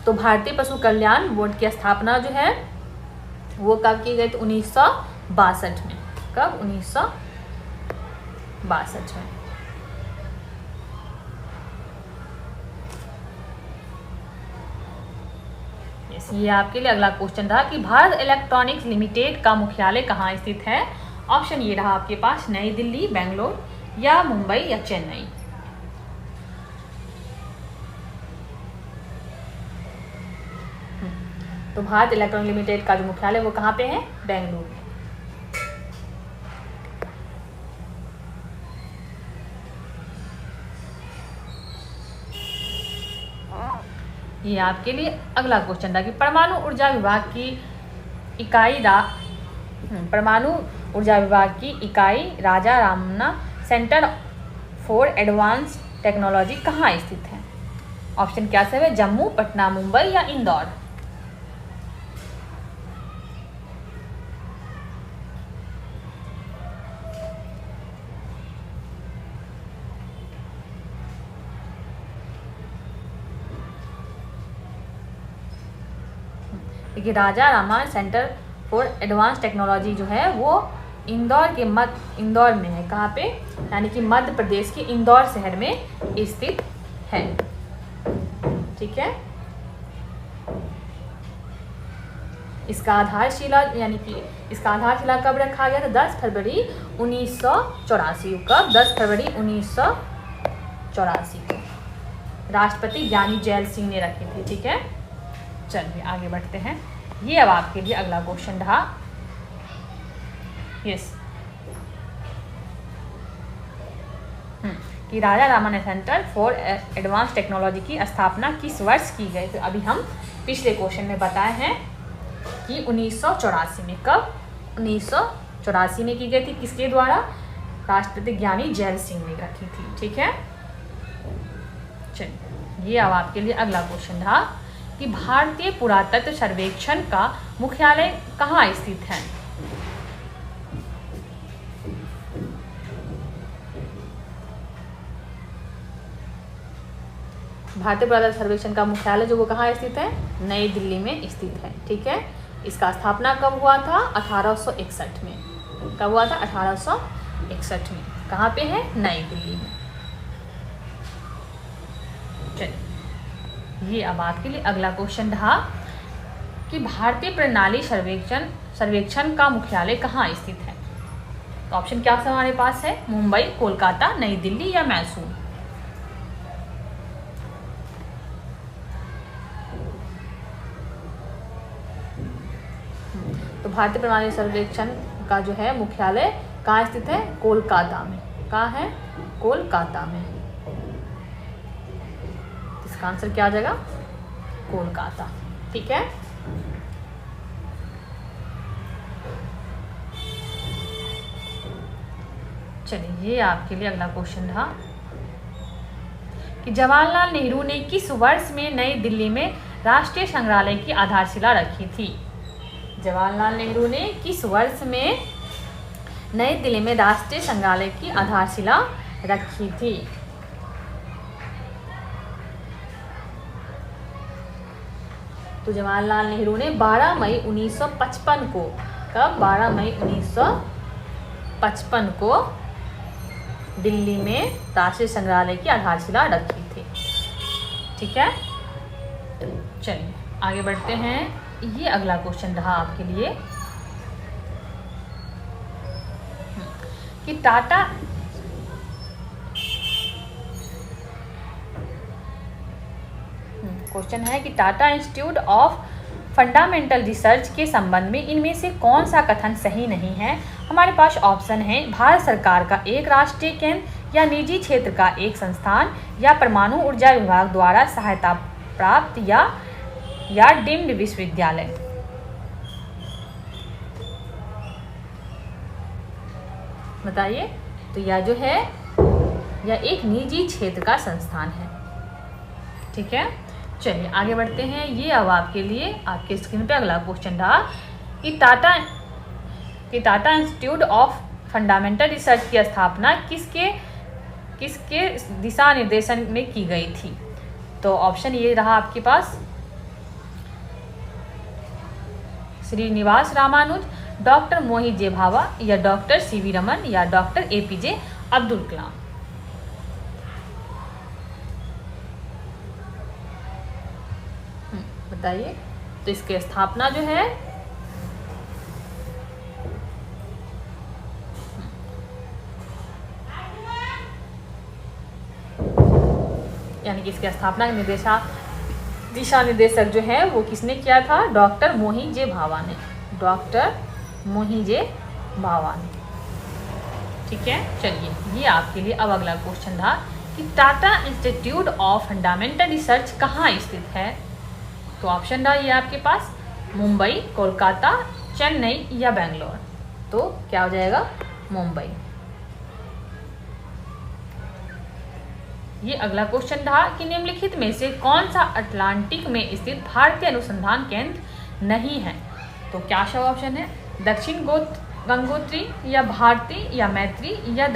Speaker 1: तो भारतीय पशु कल्याण बोर्ड की स्थापना जो है वो कब की गई थी? 1962 में। कब? 1962 में। ये आपके लिए अगला क्वेश्चन था कि भारत इलेक्ट्रॉनिक्स लिमिटेड का मुख्यालय कहाँ स्थित है। ऑप्शन ये रहा आपके पास, नई दिल्ली, बेंगलोर या मुंबई या चेन्नई। तो भारत इलेक्ट्रॉनिक्स लिमिटेड का जो मुख्यालय वो कहाँ पे है? बेंगलुरु। ये आपके लिए अगला क्वेश्चन था कि परमाणु ऊर्जा विभाग की इकाई Raja Ramanna Centre for Advance Technology कहाँ स्थित है। ऑप्शन क्या सब है? जम्मू, पटना, मुंबई या इंदौर। देखिए, Raja Ramanna Centre for Advance Technology जो है वो इंदौर में है। कहाँ पे? यानी कि मध्य प्रदेश के इंदौर शहर में स्थित है। ठीक है। इसका आधारशिला कब रखा गया था? 10 फरवरी 1984। कब? 10 फरवरी 1984 को राष्ट्रपति ज्ञानी जैल सिंह ने रखी थी। ठीक है। चलिए आगे बढ़ते हैं। ये अब आपके लिए अगला क्वेश्चन रहा। यस, कि Raja Ramanna Centre for Advance Technology की स्थापना किस वर्ष की गई। तो अभी हम पिछले क्वेश्चन में बताए हैं कि 1984 में। कब? 1984 में की गई थी। किसके द्वारा? राष्ट्रपति ज्ञानी जैल सिंह ने रखी थी। ठीक है। चलिए, ये अब आपके लिए अगला क्वेश्चन था कि भारतीय पुरातत्व सर्वेक्षण का मुख्यालय कहाँ स्थित है। भारतीय पुरातत्व सर्वेक्षण का मुख्यालय जो वो कहाँ स्थित है? नई दिल्ली में स्थित है। ठीक है। इसका स्थापना कब हुआ था? 1861 में। कब हुआ था? 1861 में। कहाँ पे है? नई दिल्ली में। चलिए, ये अब आपके लिए अगला क्वेश्चन रहा कि भारतीय प्रणाली सर्वेक्षण का मुख्यालय कहाँ स्थित है। तो ऑप्शन क्या हमारे पास है, मुंबई, कोलकाता, नई दिल्ली या मैसूर। तो भारतीय प्रणाली सर्वेक्षण का जो है मुख्यालय कहाँ स्थित है, कोलकाता में। कहाँ है, कोलकाता में। इसका आंसर क्या आ जाएगा, कोलकाता। ठीक है। चलिए, ये आपके लिए अगला क्वेश्चन रहा कि जवाहरलाल नेहरू ने किस वर्ष में नई दिल्ली में राष्ट्रीय संग्रहालय की आधारशिला रखी थी। जवाहरलाल नेहरू ने किस वर्ष में नई दिल्ली में राष्ट्रीय संग्रहालय की आधारशिला रखी थी। तो जवाहरलाल नेहरू ने 12 मई 1955 को, कब, 12 मई 1955 को दिल्ली में राष्ट्रीय संग्रहालय की आधारशिला रखी थी। ठीक है। चलिए आगे बढ़ते हैं। ये अगला क्वेश्चन रहा आपके लिए कि टाटा क्वेश्चन है कि Tata institute of fundamental research के संबंध में इनमें से कौन सा कथन सही नहीं है। हमारे पास ऑप्शन है, भारत सरकार का एक राष्ट्रीय केंद्र, या निजी क्षेत्र का एक संस्थान, या परमाणु ऊर्जा विभाग द्वारा सहायता प्राप्त, या डीम्ड विश्वविद्यालय। बताइए। तो यह जो है, यह एक निजी क्षेत्र का संस्थान है। ठीक है। चलिए आगे बढ़ते हैं। ये अब आपके लिए आपके स्क्रीन पे अगला क्वेश्चन रहा कि Tata institute of fundamental research की स्थापना किसके दिशा निर्देशन में की गई थी। तो ऑप्शन ये रहा आपके पास, श्रीनिवास रामानुज, डॉक्टर मोहित जे भाभा, या डॉक्टर सीवी रमन, या डॉक्टर एपीजे अब्दुल कलाम। बताइए। तो इसकी स्थापना जो है, यानी कि इसकी स्थापना दिशा निर्देशक जो है वो किसने किया था, डॉक्टर मोहित जे भाभा ने। डॉक्टर मोहित जे भाभा ने। ठीक है। चलिए, ये आपके लिए अब अगला क्वेश्चन था कि Tata institute of fundamental research कहाँ स्थित है। तो ऑप्शन रहा ये आपके पास, मुंबई, कोलकाता, चेन्नई या बेंगलोर। तो क्या हो जाएगा, मुंबई। ये अगला क्वेश्चन रहा कि निम्नलिखित में से कौन सा अटलांटिक में स्थित भारतीय अनुसंधान केंद्र नहीं है। तो क्या सब ऑप्शन है, दक्षिण गंगोत्री, या भारती, या मैत्री, या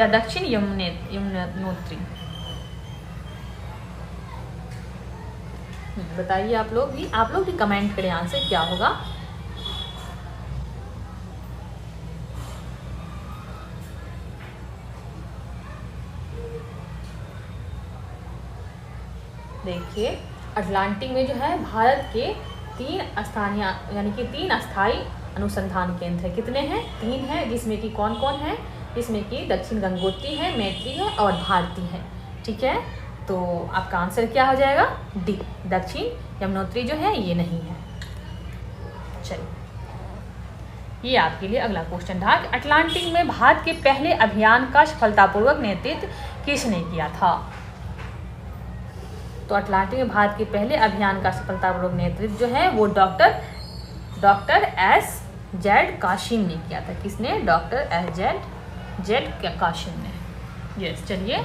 Speaker 1: दक्षिण यमुनोत्री। बताइए। आप लोग भी कमेंट करें आंसर क्या होगा। देखिए, अटलांटिक में जो है भारत के 3 अस्थायी अनुसंधान केंद्र है। कितने हैं, 3 हैं, जिसमें कि कौन कौन है, जिसमें कि दक्षिण गंगोत्री है, मैत्री है और भारती है। ठीक है। तो आपका आंसर क्या हो जाएगा, डी, दक्षिण यमुनोत्री जो है ये नहीं है। चलिए, ये आपके लिए अगला क्वेश्चन था कि अटलांटिक में भारत के पहले अभियान का सफलतापूर्वक नेतृत्व किसने किया था। तो अटलांटिक में भारत के पहले अभियान का सफलतापूर्वक नेतृत्व जो है वो डॉक्टर एस.जेड. कासिम ने किया था। किसने, डॉक्टर एस.जेड. कासिम ने। यस। चलिए,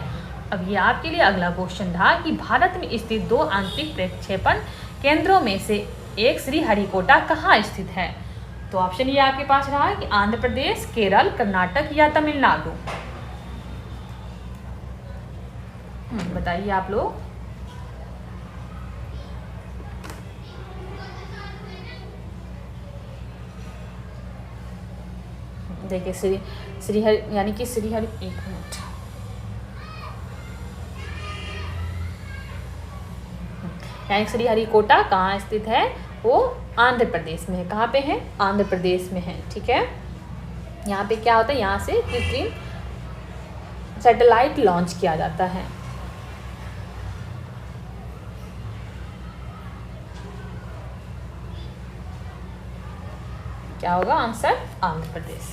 Speaker 1: अब ये आपके लिए अगला क्वेश्चन था कि भारत में स्थित 2 आंतरिक प्रक्षेपण केंद्रों में से एक श्रीहरिकोटा कहाँ स्थित है। तो ऑप्शन ये आपके पास रहा कि आंध्र प्रदेश, केरल, कर्नाटक या तमिलनाडु। बताइए आप लोग। देखिए, श्रीहरि, यानी कि श्रीहरि, एक मिनट, यानी श्रीहरिकोटा कहाँ स्थित है, वो आंध्र प्रदेश में है। कहाँ पे है, आंध्र प्रदेश में है। ठीक है, यहाँ पे क्या होता है, यहाँ से कृत्रिम सैटेलाइट लॉन्च किया जाता है। क्या होगा आंसर, आंध्र प्रदेश।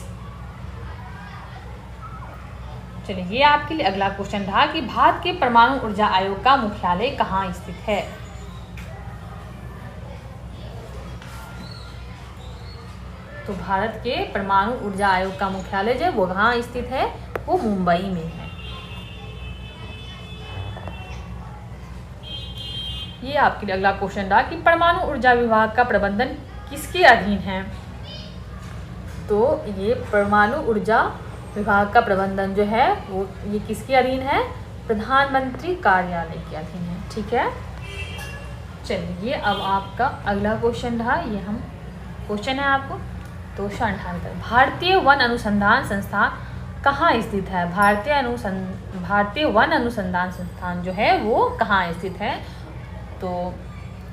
Speaker 1: चलिए, ये आपके लिए अगला क्वेश्चन था कि भारत के परमाणु ऊर्जा आयोग का मुख्यालय कहाँ स्थित है। तो भारत के परमाणु ऊर्जा आयोग का मुख्यालय जो है वो कहाँ स्थित है, वो मुंबई में है। ये आपके लिए अगला क्वेश्चन था कि परमाणु ऊर्जा विभाग का प्रबंधन किसके अधीन है। तो ये परमाणु ऊर्जा विभाग का प्रबंधन जो है वो ये किसके अधीन है, प्रधानमंत्री कार्यालय के अधीन है। ठीक है, चलिए अब आपका अगला क्वेश्चन था, ये हम क्वेश्चन है आपको 298 भारतीय वन अनुसंधान संस्थान कहाँ स्थित है। भारतीय वन अनुसंधान संस्थान जो है वो कहाँ स्थित है। तो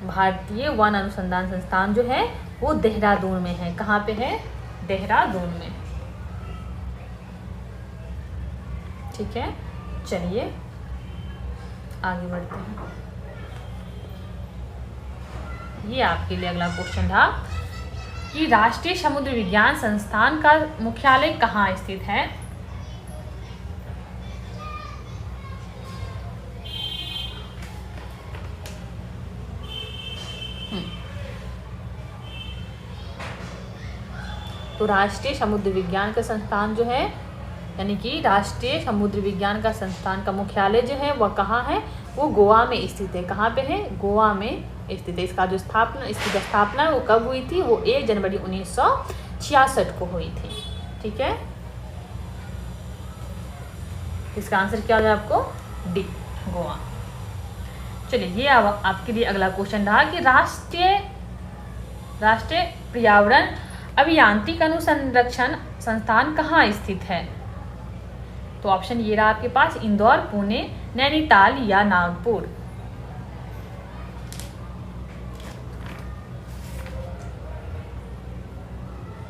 Speaker 1: भारतीय वन अनुसंधान संस्थान जो है वो देहरादून में है। कहाँ पे है, देहरादून में। ठीक है, चलिए आगे बढ़ते हैं। ये आपके लिए अगला क्वेश्चन था कि राष्ट्रीय समुद्र विज्ञान संस्थान का मुख्यालय कहाँ स्थित है। तो राष्ट्रीय समुद्र विज्ञान का संस्थान जो है, यानी कि राष्ट्रीय समुद्र विज्ञान का संस्थान का मुख्यालय जो है वह कहाँ है, वो गोवा में स्थित है। कहाँ पे है, गोवा में स्थित है। इसकी जो स्थापना वो कब हुई थी, वो 1 जनवरी 1966 को हुई थी। ठीक है, इसका आंसर क्या हो जाए आपको, डी, गोवा। चलिए, ये आपके लिए अगला क्वेश्चन रहा कि राष्ट्रीय पर्यावरण अभियांत्रिक अनुसंरक्षण संस्थान कहाँ स्थित है। तो ऑप्शन ये रहा आपके पास, इंदौर, पुणे, नैनीताल या नागपुर।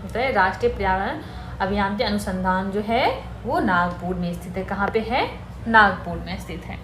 Speaker 1: तो राष्ट्रीय पर्यावरण अभियांत्रिक अनुसंधान जो है वो नागपुर में स्थित है। कहाँ पे है, नागपुर में स्थित है।